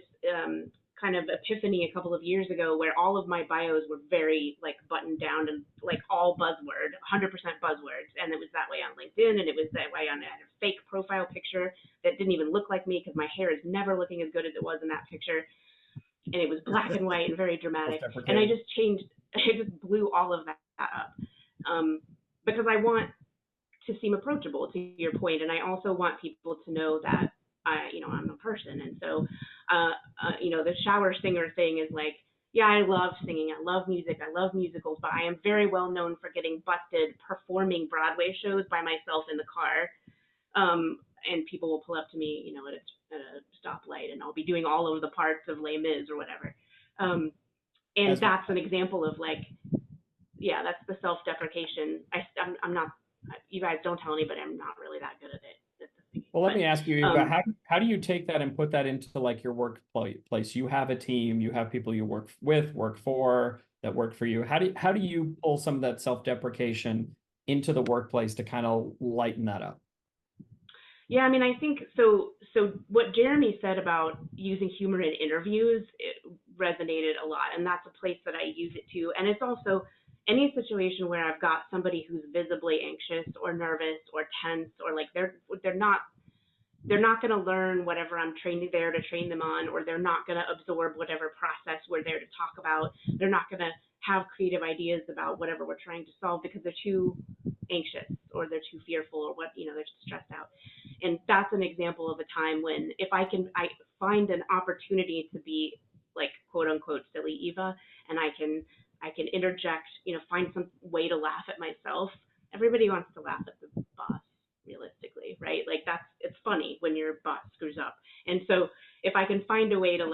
kind of epiphany a couple of years ago where all of my bios were very like buttoned down and like all buzzword, 100% buzzwords. And it was that way on LinkedIn, and it was that way on a fake profile picture that didn't even look like me because my hair is never looking as good as it was in that picture. And it was black and white and very dramatic. And I just blew all of that up because I want to seem approachable, to your point, and I also want people to know that I'm a person. And so the shower singer thing is like, yeah, I love singing, I love music, I love musicals, but I am very well known for getting busted performing Broadway shows by myself in the car. And people will pull up to me, at a stoplight, and I'll be doing all of the parts of Les Mis or whatever. And that's an example of like, yeah, that's the self-deprecation. I'm not, you guys don't tell anybody, I'm not really that good at it. Well, let me ask you, Eva, how do you take that and put that into like your workplace? You have a team, you have people you work with, work for, that work for you. How do you pull some of that self-deprecation into the workplace to kind of lighten that up? Yeah, I mean, I think so what Jeremy said about using humor in interviews, it resonated a lot, and that's a place that I use it to. And it's also any situation where I've got somebody who's visibly anxious or nervous or tense, or like they're not going to learn whatever I'm there to train them on, or they're not going to absorb whatever process we're there to talk about. They're not going to have creative ideas about whatever we're trying to solve because they're too anxious or they're too fearful or they're stressed out. And that's an example of a time when if I find an opportunity to be like quote unquote silly Eva, and I can interject, find some way to laugh at myself. Everybody wants to laugh at the boss, realistically, right? Like it's funny when your boss screws up. And so if I can find a way to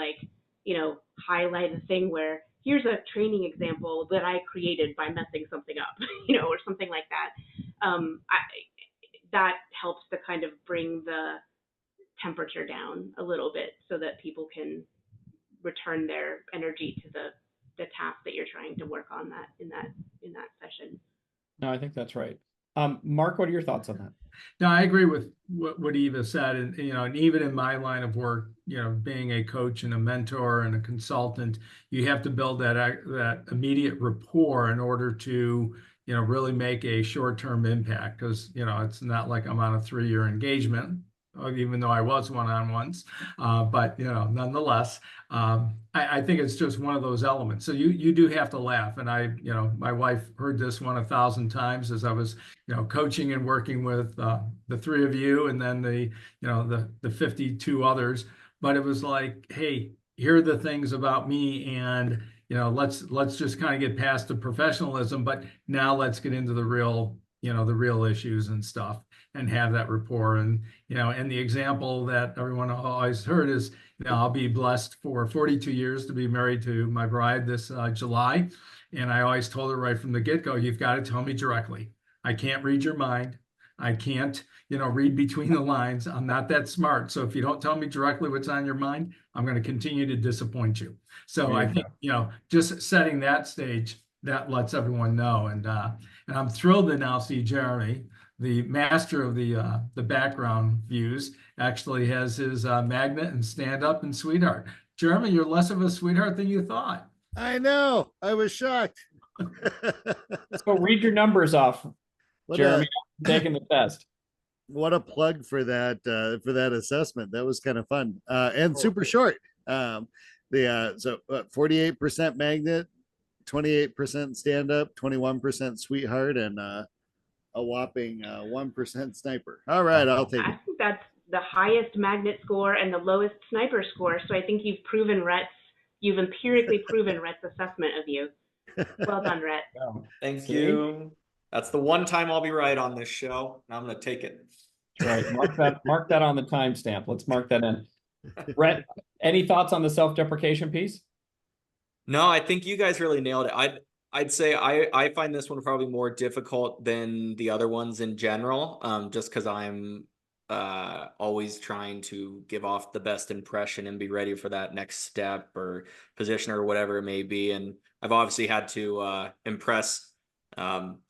highlight a thing where here's a training example that I created by messing something up, or something like that, that helps to kind of bring the temperature down a little bit so that people can return their energy to the task that you're trying to work on in that session. No, I think that's right. Mark, what are your thoughts on that? No, I agree with what Eva said. And, and even in my line of work, being a coach and a mentor and a consultant, you have to build that immediate rapport in order to, really make a short-term impact. Because, it's not like I'm on a 3-year engagement, even though I was one-on-ones. But, nonetheless, I think it's just one of those elements. So you do have to laugh. And my wife heard this one 1,000 times as I was, coaching and working with the 3 of you, and then the 52 others. But it was like, hey, here are the things about me, and let's just kind of get past the professionalism, but now let's get into the real issues and stuff, and have that rapport. And and the example that everyone always heard is, I'll be blessed for 42 years to be married to my bride this July, and I always told her right from the get-go, you've got to tell me directly. I can't read your mind. I can't read between the lines. I'm not that smart. So if you don't tell me directly what's on your mind, I'm going to continue to disappoint you. So I think just setting that stage, that lets everyone know. And I'm thrilled to now see Jeremy, the master of the background views, actually has his magnet and stand up and sweetheart. Jeremy, you're less of a sweetheart than you thought. I know. I was shocked. So read your numbers off, Jeremy. Taking the test. What a plug for that assessment. That was kind of fun and super short. So 48% magnet, 28% stand up, 21% sweetheart, and a whopping 1% sniper. All right, I'll take it. I think that's the highest magnet score and the lowest sniper score. So I think you've empirically proven Rhett's assessment of you. Well done, Rhett. Thank you. That's the one time I'll be right on this show. I'm going to take it. Right. Mark that on the timestamp. Let's mark that in. Rhett, any thoughts on the self-deprecation piece? No, I think you guys really nailed it. I'd say I find this one probably more difficult than the other ones in general, just because I'm always trying to give off the best impression and be ready for that next step or position or whatever it may be. And I've obviously had to impress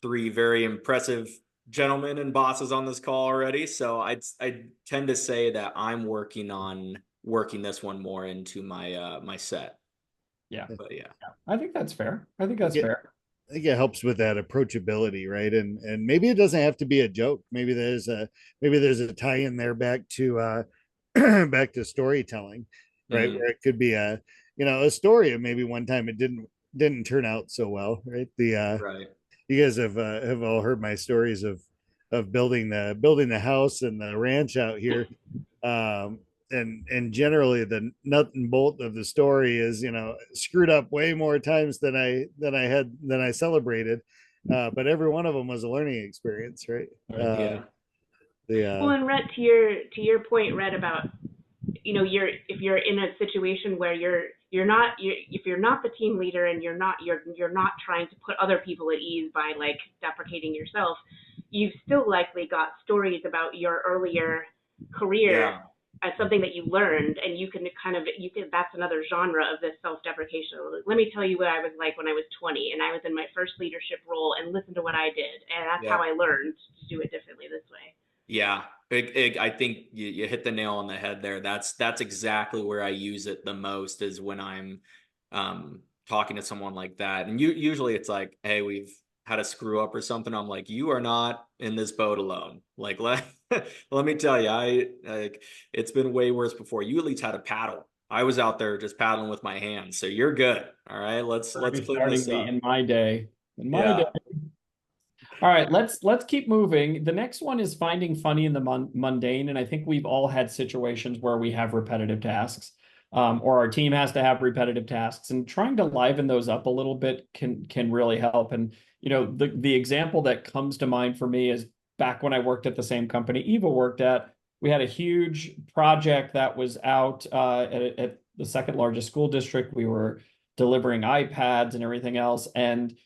three very impressive gentlemen and bosses on this call already. So I tend to say that I'm working on working this one more into my my set. Yeah. But yeah. I think that's fair. I think that's Yeah. fair. I think it helps with that approachability, right? And maybe it doesn't have to be a joke. Maybe there's a tie in there back to back to storytelling, right? Mhm. Where it could be a story of maybe one time it didn't turn out so well, right? Right. You guys have all heard my stories of building the house and the ranch out here. Um, and generally the nut and bolt of the story is screwed up way more times than I celebrated, but every one of them was a learning experience, right? Yeah. Well, and Rhett, to your point, Rhett, about if you're in a situation where if you're not the team leader and you're not trying to put other people at ease by like deprecating yourself, you've still likely got stories about your earlier career Yeah. as something that you learned, and you can that's another genre of this self-deprecation. Let me tell you what I was like when I was 20 and I was in my first leadership role, and listen to what I did, and that's how I learned to do it differently this way. Yeah. I think you hit the nail on the head there. That's exactly where I use it the most is when I'm talking to someone like that. And usually it's like, hey, we've had a screw up or something. I'm like, you are not in this boat alone. Like let me tell you, it's been way worse before. You at least had a paddle. I was out there just paddling with my hands. So you're good. All right. Let's clean this up. In my day. Yeah. All right, let's keep moving. The next one is finding funny in the mundane, and I think we've all had situations where we have repetitive tasks, or our team has to have repetitive tasks, and trying to liven those up a little bit can really help. And the example that comes to mind for me is back when I worked at the same company Eva worked at. We had a huge project that was out at the second largest school district. We were delivering iPads and everything else, and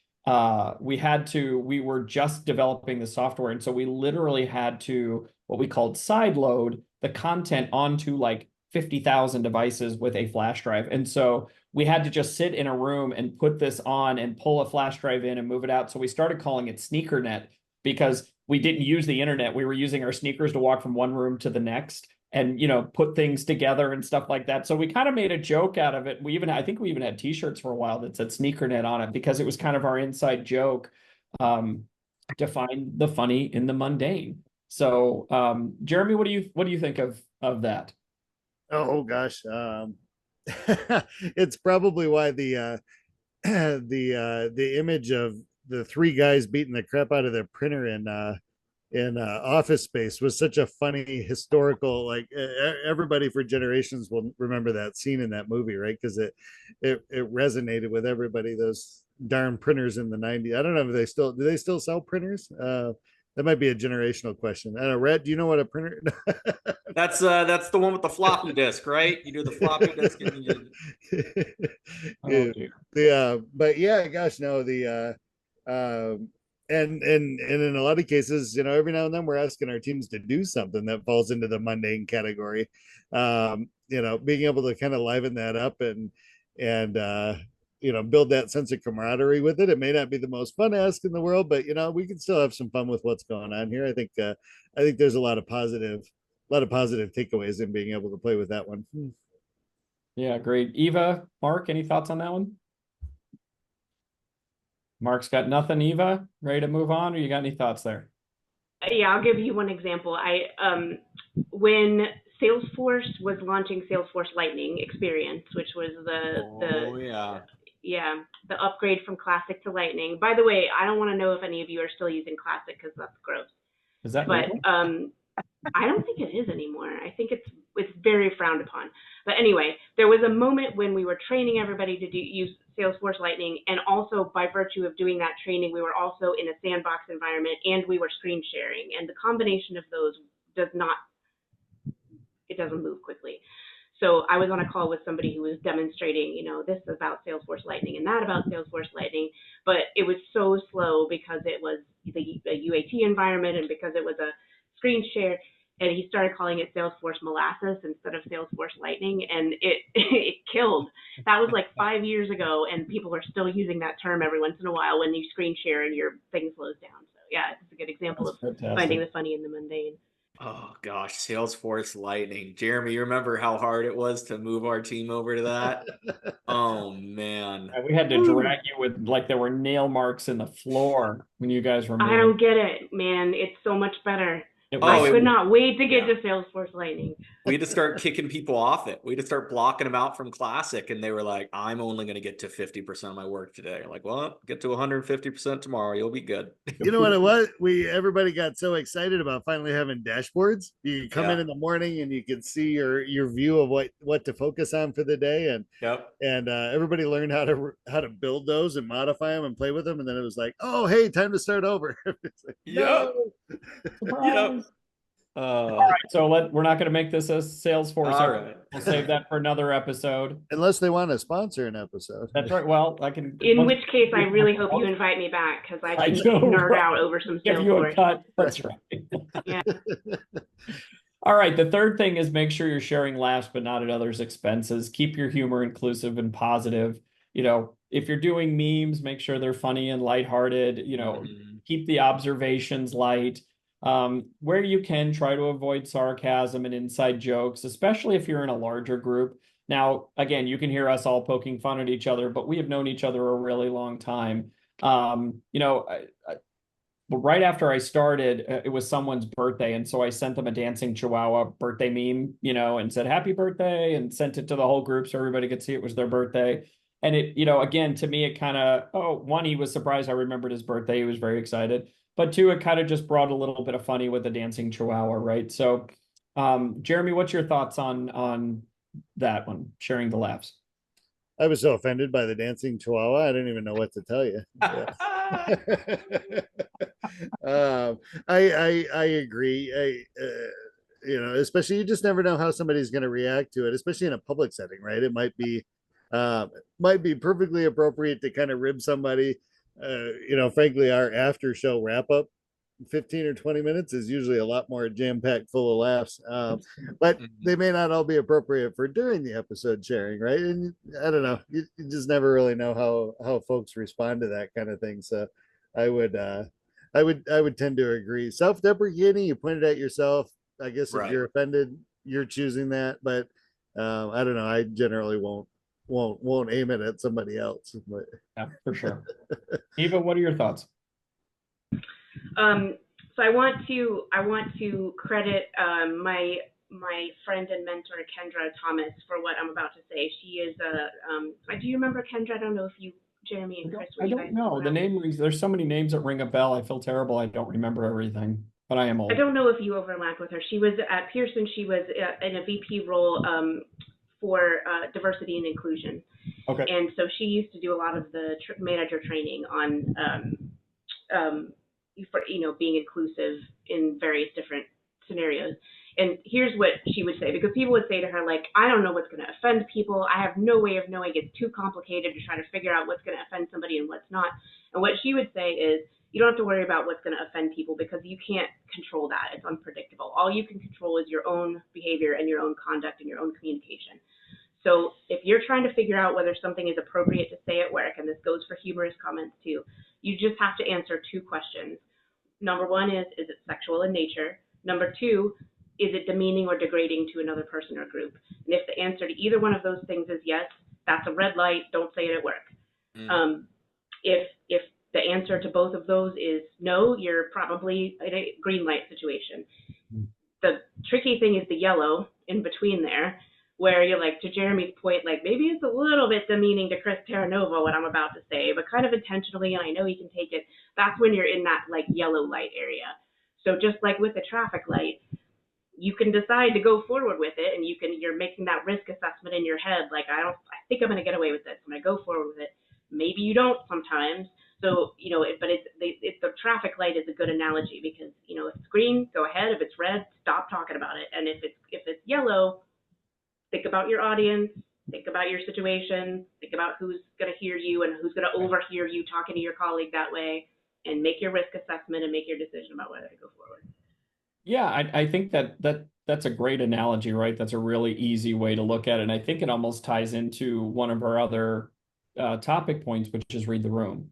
we were just developing the software. And so we literally had to, what we called side load the content onto like 50,000 devices with a flash drive. And so we had to just sit in a room and put this on and pull a flash drive in and move it out. So we started calling it SneakerNet because we didn't use the internet. We were using our sneakers to walk from one room to the next and put things together and stuff like that. So we kind of made a joke out of it. I think we even had t-shirts for a while that said SneakerNet on it because it was kind of our inside joke, to find the funny in the mundane. So Jeremy, what do you think of that? Oh gosh, it's probably why the image of the three guys beating the crap out of their printer in Office Space was such a funny historical, like everybody for generations will remember that scene in that movie, right? Because it resonated with everybody. Those darn printers in the 90s. I don't know if do they still sell printers? That might be a generational question. I don't know, Rhett, do you know what a printer? That's the one with the floppy disk, right? You do the floppy disk and Oh, dear. But yeah, gosh, no, and in a lot of cases, every now and then we're asking our teams to do something that falls into the mundane category. Being able to kind of liven that up and build that sense of camaraderie with it. It may not be the most fun ask in the world, but we can still have some fun with what's going on here. I think there's a lot of positive takeaways in being able to play with that one. Yeah, great. Eva, Mark, any thoughts on that one? Mark's got nothing. Eva, ready to move on, or you got any thoughts there? Yeah, I'll give you one example. When Salesforce was launching Salesforce Lightning Experience, which was the upgrade from Classic to Lightning. By the way, I don't want to know if any of you are still using Classic because that's gross. Is that but I don't think it is anymore. I think it's very frowned upon. But anyway, there was a moment when we were training everybody to use Salesforce Lightning, and also by virtue of doing that training, we were also in a sandbox environment and we were screen sharing. And the combination of those doesn't move quickly. So I was on a call with somebody who was demonstrating, this about Salesforce Lightning and that about Salesforce Lightning, but it was so slow because it was the UAT environment and because it was a screen share. And he started calling it Salesforce Molasses instead of Salesforce Lightning, and it killed. That was like 5 years ago, and people are still using that term every once in a while when you screen share and your thing slows down. So yeah, it's a good example of finding the funny in the mundane. Oh gosh, Salesforce Lightning. Jeremy, you remember how hard it was to move our team over to that? Oh man. And we had to drag you with like there were nail marks in the floor when you guys were I don't get it, man. It's so much better. I could not wait to get to Salesforce Lightning. We had to start kicking people off it. We had to start blocking them out from Classic, and they were like, I'm only going to get to 50% of my work today. Like, well, get to 150% tomorrow. You'll be good. You know what it was? Everybody got so excited about finally having dashboards. You come in the morning and you can see your view of what to focus on for the day, and everybody learned how to build those and modify them and play with them. And then it was like, oh, hey, time to start over. Like, no. Surprise. All right, so we're not going to make this a Salesforce. All right. We'll save that for another episode. Unless they want to sponsor an episode. That's right. Well, I can. In which case, I really hope you invite me back because I can nerd out over some Salesforce. Give you a cut. That's right. Yeah. All right. The third thing is make sure you're sharing laughs, but not at others' expenses. Keep your humor inclusive and positive. If you're doing memes, make sure they're funny and lighthearted. Keep the observations light. Where you can, try to avoid sarcasm and inside jokes, especially if you're in a larger group. Now, again, you can hear us all poking fun at each other, but we have known each other a really long time. Right after I started, it was someone's birthday, and so I sent them a dancing chihuahua birthday meme, and said happy birthday, and sent it to the whole group so everybody could see it was their birthday. And it, again, to me, it kind of, one, he was surprised I remembered his birthday. He was very excited. But two, it kind of just brought a little bit of funny with the dancing chihuahua, right? So, Jeremy, what's your thoughts on that one, sharing the laughs? I was so offended by the dancing chihuahua. I didn't even know what to tell you. I agree. Especially you just never know how somebody's going to react to it, especially in a public setting, right? It might be perfectly appropriate to kind of rib somebody. Frankly, our after show wrap up 15 or 20 minutes is usually a lot more jam-packed full of laughs, but they may not all be appropriate for during the episode sharing, right? And I don't know, you just never really know how folks respond to that kind of thing. So I would tend to agree. Self-deprecating, you pointed at yourself. I guess if you're offended, you're choosing that, but I don't know, I generally won't aim it at somebody else. But yeah, for sure. Eva, what are your thoughts? So I want to credit my friend and mentor Kendra Thomas for what I'm about to say. She is do you remember Kendra? I don't know if you, Jeremy and Chris. I don't know. The name rings. There's so many names that ring a bell. I feel terrible. I don't remember everything, but I am old. I don't know if you overlap with her. She was at Pearson. She was in a VP role for diversity and inclusion. Okay. And so she used to do a lot of the manager training on, for being inclusive in various different scenarios. And here's what she would say, because people would say to her, like, I don't know what's going to offend people. I have no way of knowing. It's too complicated to try to figure out what's going to offend somebody and what's not. And what she would say is, you don't have to worry about what's going to offend people because you can't control that. It's unpredictable. All you can control is your own behavior and your own conduct and your own communication. So if you're trying to figure out whether something is appropriate to say at work, and this goes for humorous comments too, you just have to answer two questions. Number one is it sexual in nature? Number two, is it demeaning or degrading to another person or group? And if the answer to either one of those things is yes, that's a red light. Don't say it at work. If the answer to both of those is no, you're probably in a green light situation. The tricky thing is the yellow in between there, where you're like, to Jeremy's point, like maybe it's a little bit demeaning to Chris Terranova what I'm about to say, but kind of intentionally, and I know he can take it. That's when you're in that like yellow light area. So just like with the traffic light, you can decide to go forward with it, and you're making that risk assessment in your head, like I think I'm going to get away with this. I'm going to go forward with it. Maybe you don't sometimes. So but the traffic light is a good analogy because if it's green, go ahead. If it's red, stop talking about it. And if it's yellow, think about your audience, think about your situation, think about who's going to hear you and who's going to overhear you talking to your colleague that way, and make your risk assessment and make your decision about whether to go forward. Yeah, I think that's a great analogy, right? That's a really easy way to look at it. And I think it almost ties into one of our other topic points, which is read the room,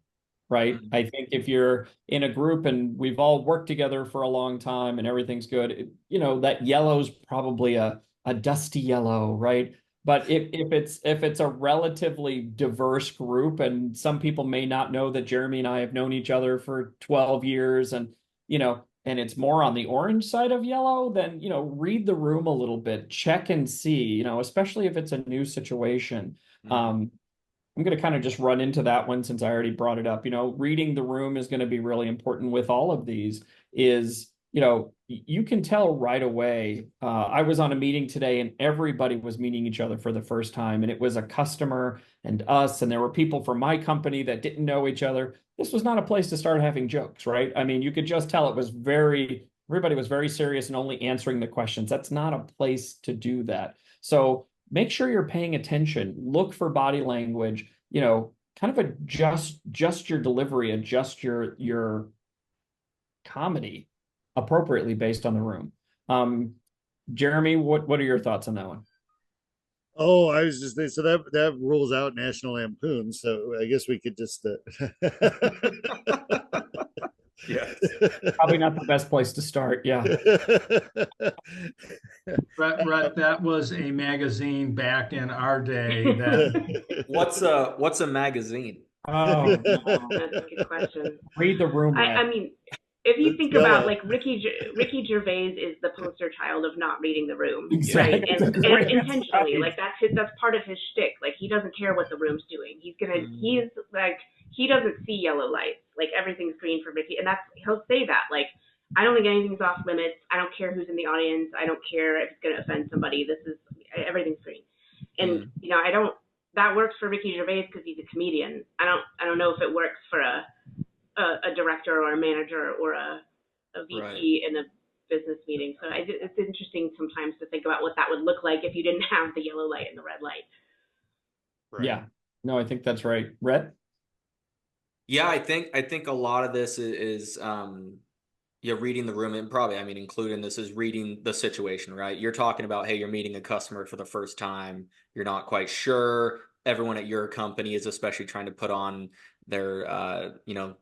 right? I think if you're in a group and we've all worked together for a long time and everything's good, that yellow's probably a dusty yellow, right? But if it's a relatively diverse group, and some people may not know that Jeremy and I have known each other for 12 years, and and it's more on the orange side of yellow, then read the room a little bit, check and see, especially if it's a new situation. I'm going to kind of just run into that one since I already brought it up. Reading the room is going to be really important with all of these. You can tell right away. I was on a meeting today and everybody was meeting each other for the first time, and it was a customer and us, and there were people from my company that didn't know each other. This was not a place to start having jokes, right? I mean, you could just tell everybody was very serious and only answering the questions. That's not a place to do that. So make sure you're paying attention, look for body language, kind of adjust your delivery, adjust your comedy appropriately based on the room. Jeremy, what are your thoughts on that one? Oh, I was just so that rules out National Lampoon. So I guess we could just. Yeah, probably not the best place to start. Yeah. Brett, that was a magazine back in our day. That what's a magazine? Oh, that's a good question. Read the room. I mean, if you think about like Ricky Gervais is the poster child of not reading the room, exactly. right? And intentionally, like that's part of his shtick. Like he doesn't care what the room's doing. He's like he doesn't see yellow lights. Like everything's green for Ricky, and he'll say that. Like I don't think anything's off limits. I don't care who's in the audience. I don't care if it's going to offend somebody. Everything's green, and that works for Ricky Gervais because he's a comedian. I don't know if it works for a director or a manager or a VP right. in a business meeting. So it's interesting sometimes to think about what that would look like if you didn't have the yellow light and the red light. Right. Yeah, no, I think that's right. Rhett? Yeah, I think a lot of this is reading the room, and probably, including this is reading the situation, right? You're talking about, hey, you're meeting a customer for the first time. You're not quite sure. Everyone at your company is especially trying to put on their,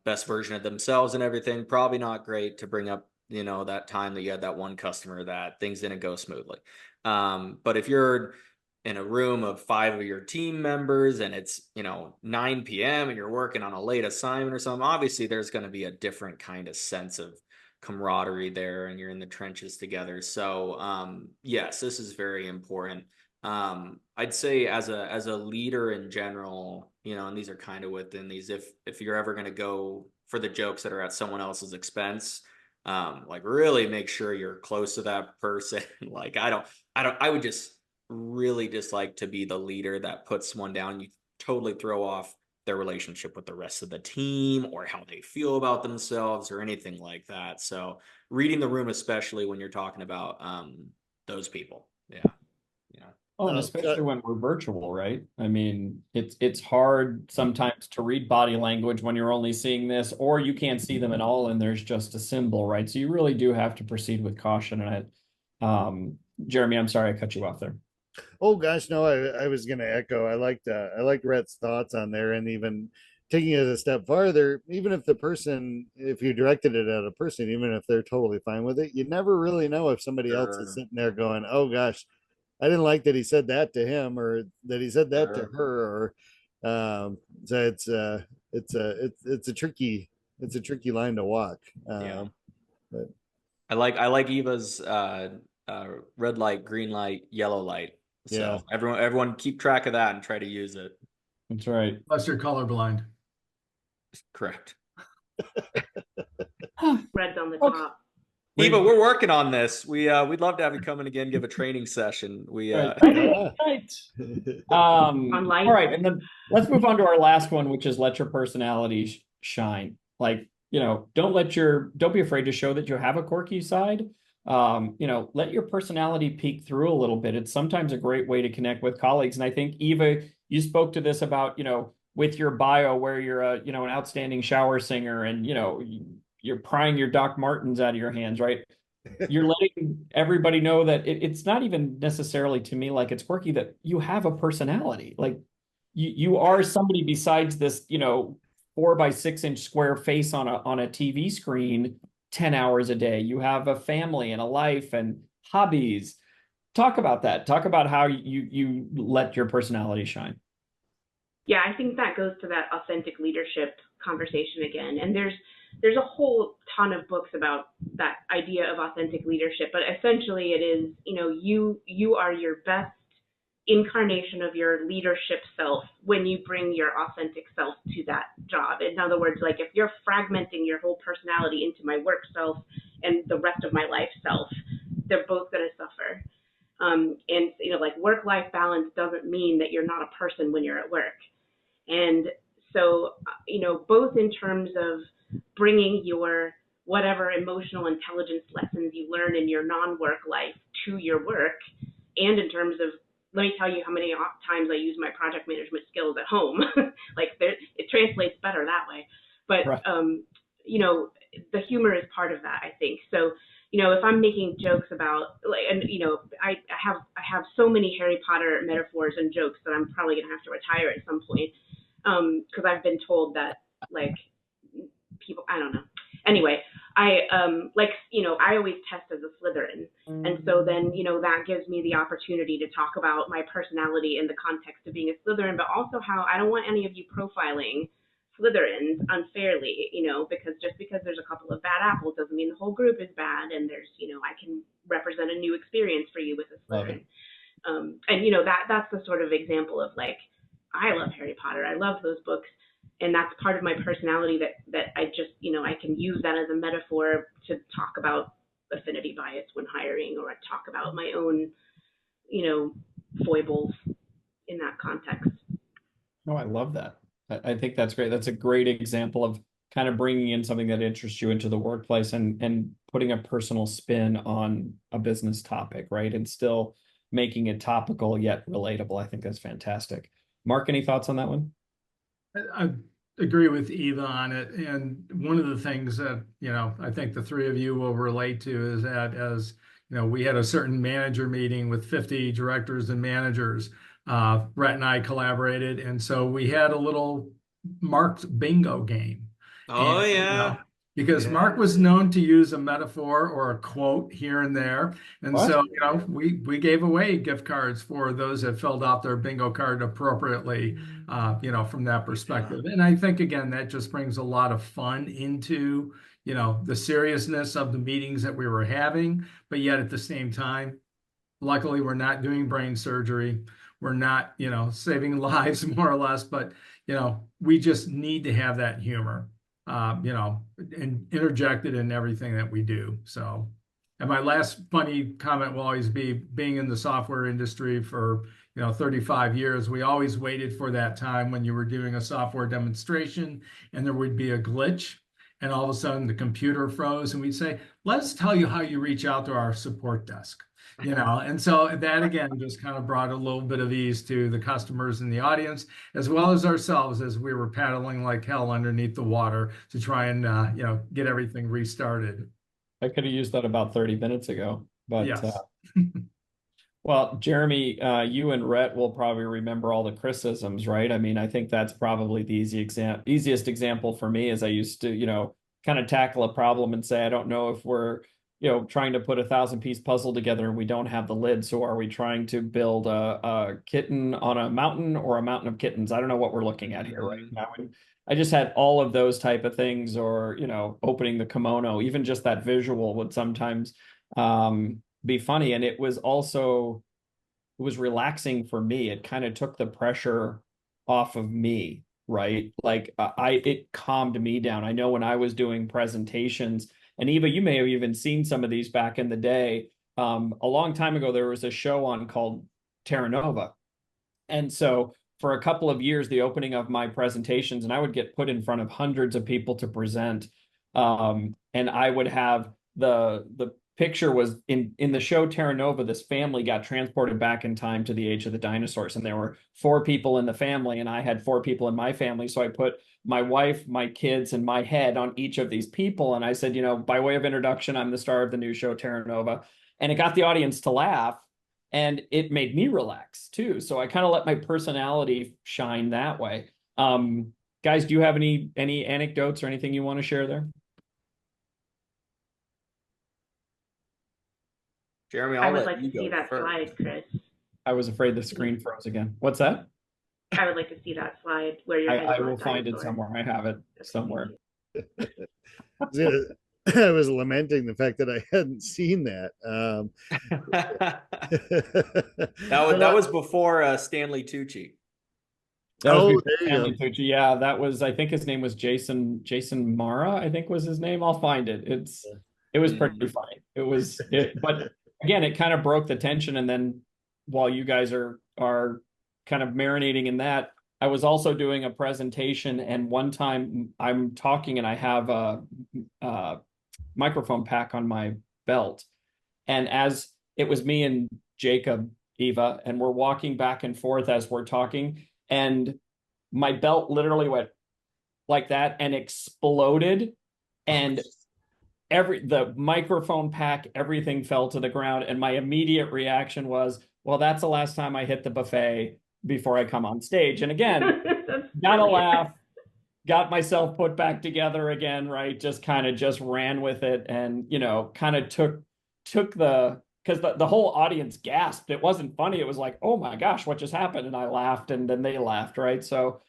best version of themselves and everything. Probably not great to bring up, that time that you had that one customer that things didn't go smoothly. But if you're in a room of 5 of your team members and it's 9 p.m. and you're working on a late assignment or something, obviously there's going to be a different kind of sense of camaraderie there, and you're in the trenches together. So yes, this is very important. I'd say as a leader in general, and these are kind of within these, if you're ever going to go for the jokes that are at someone else's expense, like really make sure you're close to that person. Like I would just really dislike to be the leader that puts one down. You totally throw off their relationship with the rest of the team or how they feel about themselves or anything like that. So reading the room, especially when you're talking about those people. Yeah. Oh, and especially when we're virtual, right? It's hard sometimes to read body language when you're only seeing this, or you can't see them at all and there's just a symbol, right? So you really do have to proceed with caution. And Jeremy, I'm sorry I cut you off there. Oh gosh, no, I was going to echo. I liked Rhett's thoughts on there, and even taking it a step farther, even if you directed it at a person, even if they're totally fine with it, you never really know if somebody else is sitting there going, "Oh gosh, I didn't like that he said that to him, or that he said that to her," or so it's a tricky line to walk. But I like Eva's red light, green light, yellow light. So everyone keep track of that and try to use it. That's right. Unless you're colorblind. Correct. Red's on the top. Eva, we're working on this. We'd love to have you come in again, give a training session. Right. Online. All right, and then let's move on to our last one, which is let your personality shine. Like, don't be afraid to show that you have a quirky side. let your personality peek through a little bit. It's sometimes a great way to connect with colleagues. And I think, Eva, you spoke to this about, with your bio where you're an outstanding shower singer and, you're prying your Doc Martens out of your hands, right? You're letting everybody know that it's not even necessarily to me like it's quirky, that you have a personality. Like you are somebody besides this, 4 by 6 inch square face on a TV screen 10 hours a day. You have a family and a life and hobbies. Talk about that. Talk about how you let your personality shine. Yeah, I think that goes to that authentic leadership conversation again. And there's a whole ton of books about that idea of authentic leadership, but essentially it is, you are your best incarnation of your leadership self when you bring your authentic self to that job. In other words, like if you're fragmenting your whole personality into my work self and the rest of my life self, they're both going to suffer. And like work-life balance doesn't mean that you're not a person when you're at work. And so, both in terms of bringing your whatever emotional intelligence lessons you learn in your non-work life to your work, and in terms of, let me tell you how many times I use my project management skills at home. Like it translates better that way. But, Right. The humor is part of that, I think. So, if I'm making jokes about, like, and, I have so many Harry Potter metaphors and jokes that I'm probably going to have to retire at some point. Because I've been told that, like, people, I don't know. Anyway, I always test as a Slytherin. And so then, that gives me the opportunity to talk about my personality in the context of being a Slytherin, but also how I don't want any of you profiling Slytherins unfairly, because just because there's a couple of bad apples doesn't mean the whole group is bad. And there's, I can represent a new experience for you with a Slytherin. And, that's the sort of example of, like, I love Harry Potter. I love those books. And that's part of my personality that I just, I can use that as a metaphor to talk about affinity bias when hiring, or I talk about my own, foibles in that context. Oh, I love that. I think that's great. That's a great example of kind of bringing in something that interests you into the workplace and putting a personal spin on a business topic, right? And still making it topical yet relatable. I think that's fantastic. Mark, any thoughts on that one? I agree with Eva on it. And one of the things that, I think the three of you will relate to is that, as we had a certain manager meeting with 50 directors and managers. Brett and I collaborated. And so we had a little Marked bingo game. Oh, And, yeah. because Yeah. Mark was known to use a metaphor or a quote here and there. And What? so, we gave away gift cards for those that filled out their bingo card appropriately, from that perspective. And I think, again, that just brings a lot of fun into, the seriousness of the meetings that we were having. But yet at the same time, luckily, we're not doing brain surgery. We're not, saving lives more or less, but, we just need to have that humor, and interjected in everything that we do. So, and my last funny comment will always be, being in the software industry for, 35 years, we always waited for that time when you were doing a software demonstration and there would be a glitch. And all of a sudden the computer froze and we'd say, let's tell you how you reach out to our support desk. And so that again just kind of brought a little bit of ease to the customers in the audience, as well as ourselves, as we were paddling like hell underneath the water to try and get everything restarted. I could have used that about 30 minutes ago, but Yes. well, Jeremy, you and Rhett will probably remember all the criticisms, right? I mean, I think that's probably the easiest example for me, is I used to, kind of tackle a problem and say, I don't know if we're, trying to put 1,000-piece puzzle together and we don't have the lid. So are we trying to build a kitten on a mountain or a mountain of kittens? I don't know what we're looking at here right now. And I just had all of those type of things, or, opening the kimono, even just that visual would sometimes be funny. And it was relaxing for me. It kind of took the pressure off of me, right? Like it calmed me down. I know when I was doing presentations, and Eva, you may have even seen some of these back in the day. A long time ago, there was a show on called Terra Nova. And so for a couple of years, the opening of my presentations, and I would get put in front of hundreds of people to present. And I would have the picture was in the show Terra Nova, this family got transported back in time to the age of the dinosaurs, and there were 4 people in the family, and I had 4 people in my family. So I put my wife, my kids, and my head on each of these people, and I said, by way of introduction, I'm the star of the new show Terra Nova, and it got the audience to laugh, and it made me relax too. So I kind of let my personality shine that way. Guys, do you have any anecdotes or anything you want to share there? Jeremy, I I'll would let like you to see go that first. slide, Chris. I was afraid the screen froze again. What's that? I would like to see that slide where your head is I on a will find it dinosaur. somewhere. I have it somewhere. I was lamenting the fact that I hadn't seen that. That was before Stanley Tucci. That was before there you Stanley go. Tucci. Yeah, that was, I think his name was Jason Mara, I think was his name. I'll find it. It was pretty funny. But again, it kind of broke the tension. And then while you guys are kind of marinating in that, I was also doing a presentation, and one time I'm talking and I have a microphone pack on my belt. And as it was me and Jacob, Eva, and we're walking back and forth as we're talking, and my belt literally went like that and exploded, and the microphone pack, everything fell to the ground. And my immediate reaction was, well, that's the last time I hit the buffet before I come on stage. And again, got a laugh, got myself put back together again, right? Just ran with it, and kind of took because the whole audience gasped. It wasn't funny. It was like, oh my gosh, what just happened? And I laughed, and then they laughed, right? So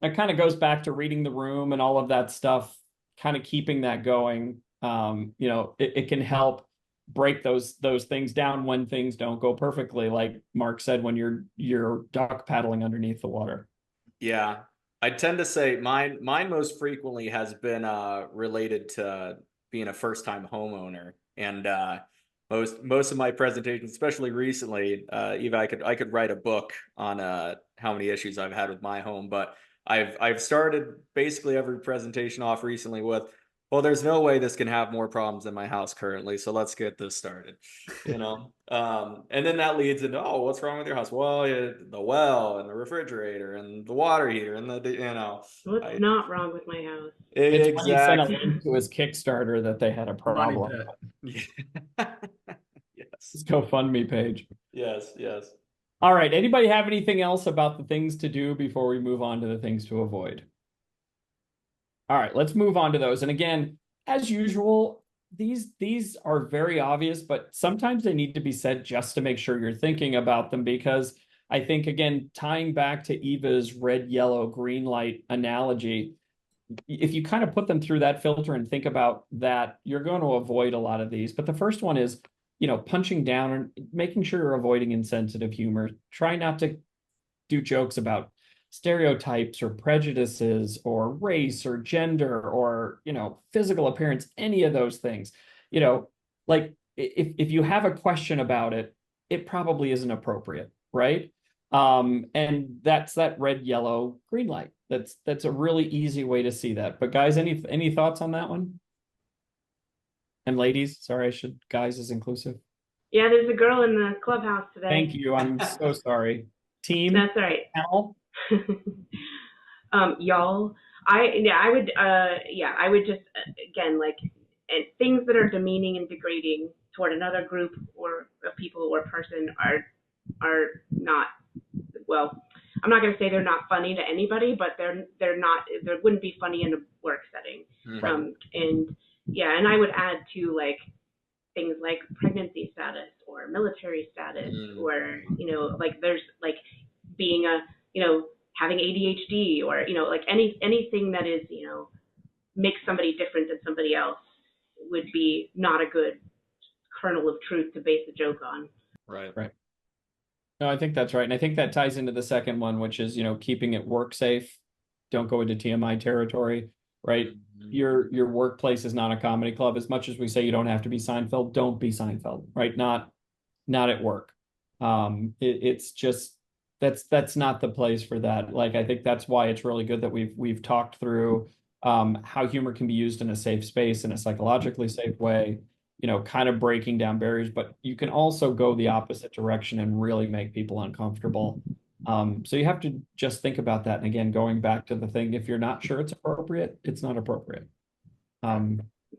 it kind of goes back to reading the room and all of that stuff, kind of keeping that going. It can help break those things down when things don't go perfectly, like Mark said, when you're duck paddling underneath the water. Yeah, I tend to say mine most frequently has been related to being a first-time homeowner, and most of my presentations, especially recently, Eva, I could write a book on how many issues I've had with my home, but I've started basically every presentation off recently with, well, there's no way this can have more problems than my house currently, so let's get this started, and then that leads into, oh, what's wrong with your house? Well, the well and the refrigerator and the water heater and What's not wrong with my house? It's exactly. when he sent a link to his Kickstarter that they had a Money problem. pit. Yes. His GoFundMe page. Yes. All right. Anybody have anything else about the things to do before we move on to the things to avoid? All right, let's move on to those. And again, as usual, these are very obvious, but sometimes they need to be said just to make sure you're thinking about them, because I think, again, tying back to Eva's red, yellow, green light analogy, if you kind of put them through that filter and think about that, you're going to avoid a lot of these. But the first one is, punching down and making sure you're avoiding insensitive humor. Try not to do jokes about stereotypes or prejudices or race or gender or physical appearance, any of those things. Like if you have a question about it, it probably isn't appropriate, right? And that's that red, yellow, green light. That's a really easy way to see that. But guys, any thoughts on that one? And ladies, sorry, guys is inclusive. Yeah, there's a girl in the clubhouse today. Thank you. I'm so sorry. Team. That's all right. Panel. Y'all, I would just again, like, and things that are demeaning and degrading toward another group or of people or person are not, well, I'm not going to say they're not funny to anybody, but they're not, they wouldn't be funny in a work setting. And I would add to, like, things like pregnancy status or military status or like there's like being having ADHD or like anything that is makes somebody different than somebody else would be not a good kernel of truth to base a joke on. Right. No, I think that's right. And I think that ties into the second one, which is, keeping it work safe. Don't go into TMI territory, right? Your workplace is not a comedy club. As much as we say you don't have to be Seinfeld, don't be Seinfeld, right? Not at work. It's just, that's not the place for that. Like, I think that's why it's really good that we've talked through how humor can be used in a safe space, in a psychologically safe way. kind of breaking down barriers, but you can also go the opposite direction and really make people uncomfortable. So you have to just think about that. And again, going back to the thing, if you're not sure it's appropriate, it's not appropriate.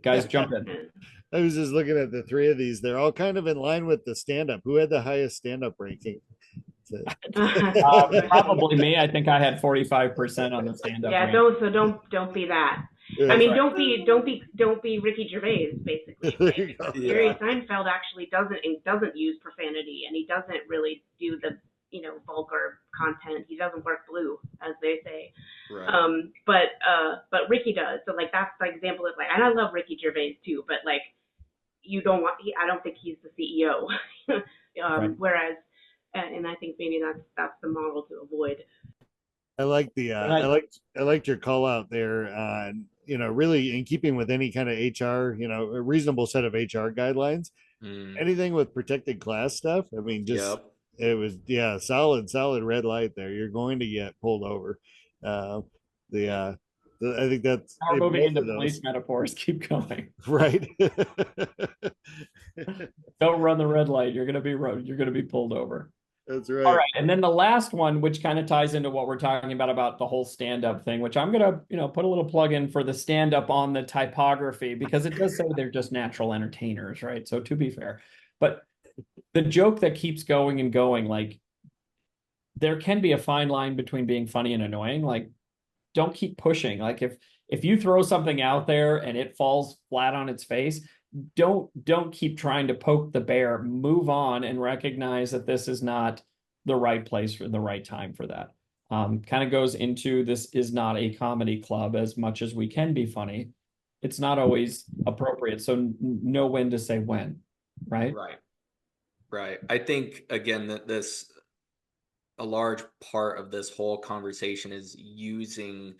Guys, jump in. I was just looking at the three of these. They're all kind of in line with the stand-up. Who had the highest stand-up ranking? Probably me. I think I had 45% on the stand-up. Yeah, don't be that. Yeah, I mean, right. don't be Ricky Gervais, basically. There you go. Jerry Seinfeld actually doesn't use profanity, and he doesn't really do the vulgar content. He doesn't work blue, as they say. Right. But Ricky does. So like that's the example of like, and I love Ricky Gervais too, but like I don't think he's the CEO. Right. Whereas, and I think maybe that's the model to avoid. I like the I liked your call out there on really in keeping with any kind of HR, a reasonable set of HR guidelines. Anything with protected class stuff. I mean, just it was solid red light there. You're going to get pulled over. I think that's we're moving into police metaphors. Keep going. Right. Don't run the red light. You're gonna be pulled over. That's right. All right. And then the last one, which kind of ties into what we're talking about the whole stand-up thing, which I'm going to, put a little plug in for the stand-up on the typography, because it does say they're just natural entertainers, right? So to be fair, but the joke that keeps going and going, like there can be a fine line between being funny and annoying. Like, don't keep pushing. Like if you throw something out there and it falls flat on its face, don't keep trying to poke the bear. Move on and recognize that this is not the right place for the right time for that. Kind of goes into, this is not a comedy club. As much as we can be funny, it's not always appropriate. So know when to say when, right? Right. I think again that a large part of this whole conversation is using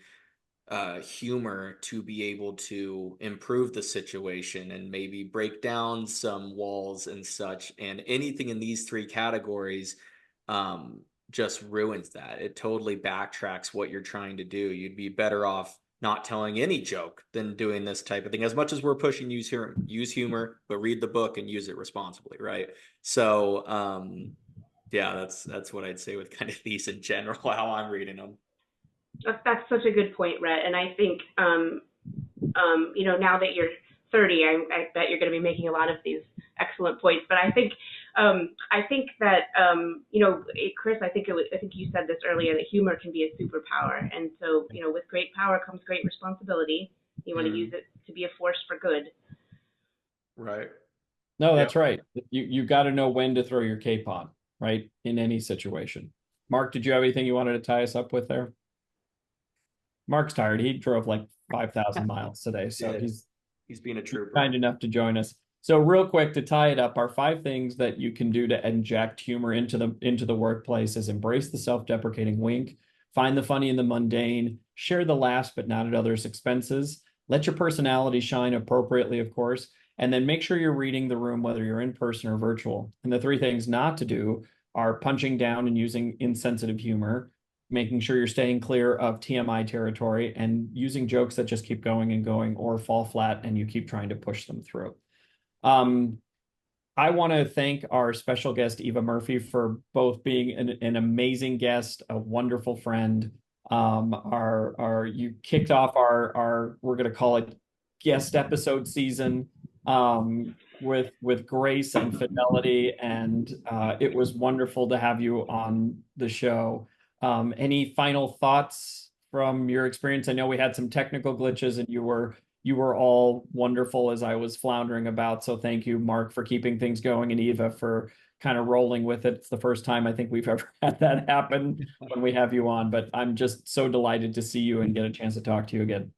humor to be able to improve the situation and maybe break down some walls and such. And anything in these three categories just ruins that. It totally backtracks what you're trying to do. You'd be better off not telling any joke than doing this type of thing. As much as we're pushing use humor, but read the book and use it responsibly, right? So that's what I'd say with kind of these in general, how I'm reading them. That's such a good point, Rhett. And I think, now that you're 30, I bet you're going to be making a lot of these excellent points. But I think that, Chris, I think you said this earlier, that humor can be a superpower. And so, with great power comes great responsibility. You want to use it to be a force for good. Right. No, that's right. You got to know when to throw your cape on, right? In any situation. Mark, did you have anything you wanted to tie us up with there? Mark's tired. He drove like 5,000 miles today, so he's being a trooper. Kind enough to join us. So real quick, to tie it up, our 5 things that you can do to inject humor into the workplace is embrace the self-deprecating wink, find the funny in the mundane, share the laughs but not at others' expenses, let your personality shine appropriately, of course, and then make sure you're reading the room whether you're in person or virtual. And the 3 things not to do are punching down and using insensitive humor, making sure you're staying clear of TMI territory, and using jokes that just keep going and going or fall flat and you keep trying to push them through. I want to thank our special guest, Eva Murphy, for both being an amazing guest, a wonderful friend. You kicked off our we're going to call it guest episode season with grace and fidelity, and it was wonderful to have you on the show. Any final thoughts from your experience? I know we had some technical glitches and you were all wonderful as I was floundering about. So thank you, Mark, for keeping things going, and Eva for kind of rolling with it. It's the first time I think we've ever had that happen when we have you on, but I'm just so delighted to see you and get a chance to talk to you again.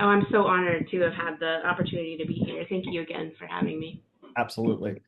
Oh, I'm so honored to have had the opportunity to be here. Thank you again for having me. Absolutely.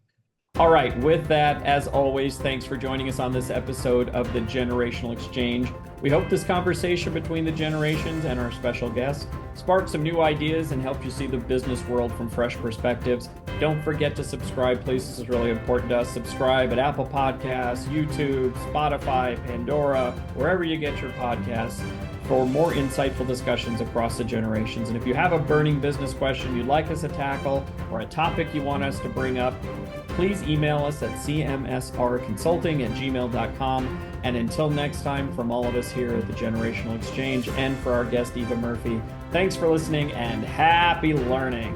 All right, with that, as always, thanks for joining us on this episode of the Generational Exchange. We hope this conversation between the generations and our special guest sparked some new ideas and helped you see the business world from fresh perspectives. Don't forget to subscribe, please. This is really important to us. Subscribe at Apple Podcasts, YouTube, Spotify, Pandora, wherever you get your podcasts. for more insightful discussions across the generations. And if you have a burning business question you'd like us to tackle or a topic you want us to bring up, please email us at cmsrconsulting@gmail.com. And until next time, from all of us here at the Generational Exchange and for our guest, Eva Murphy, thanks for listening and happy learning.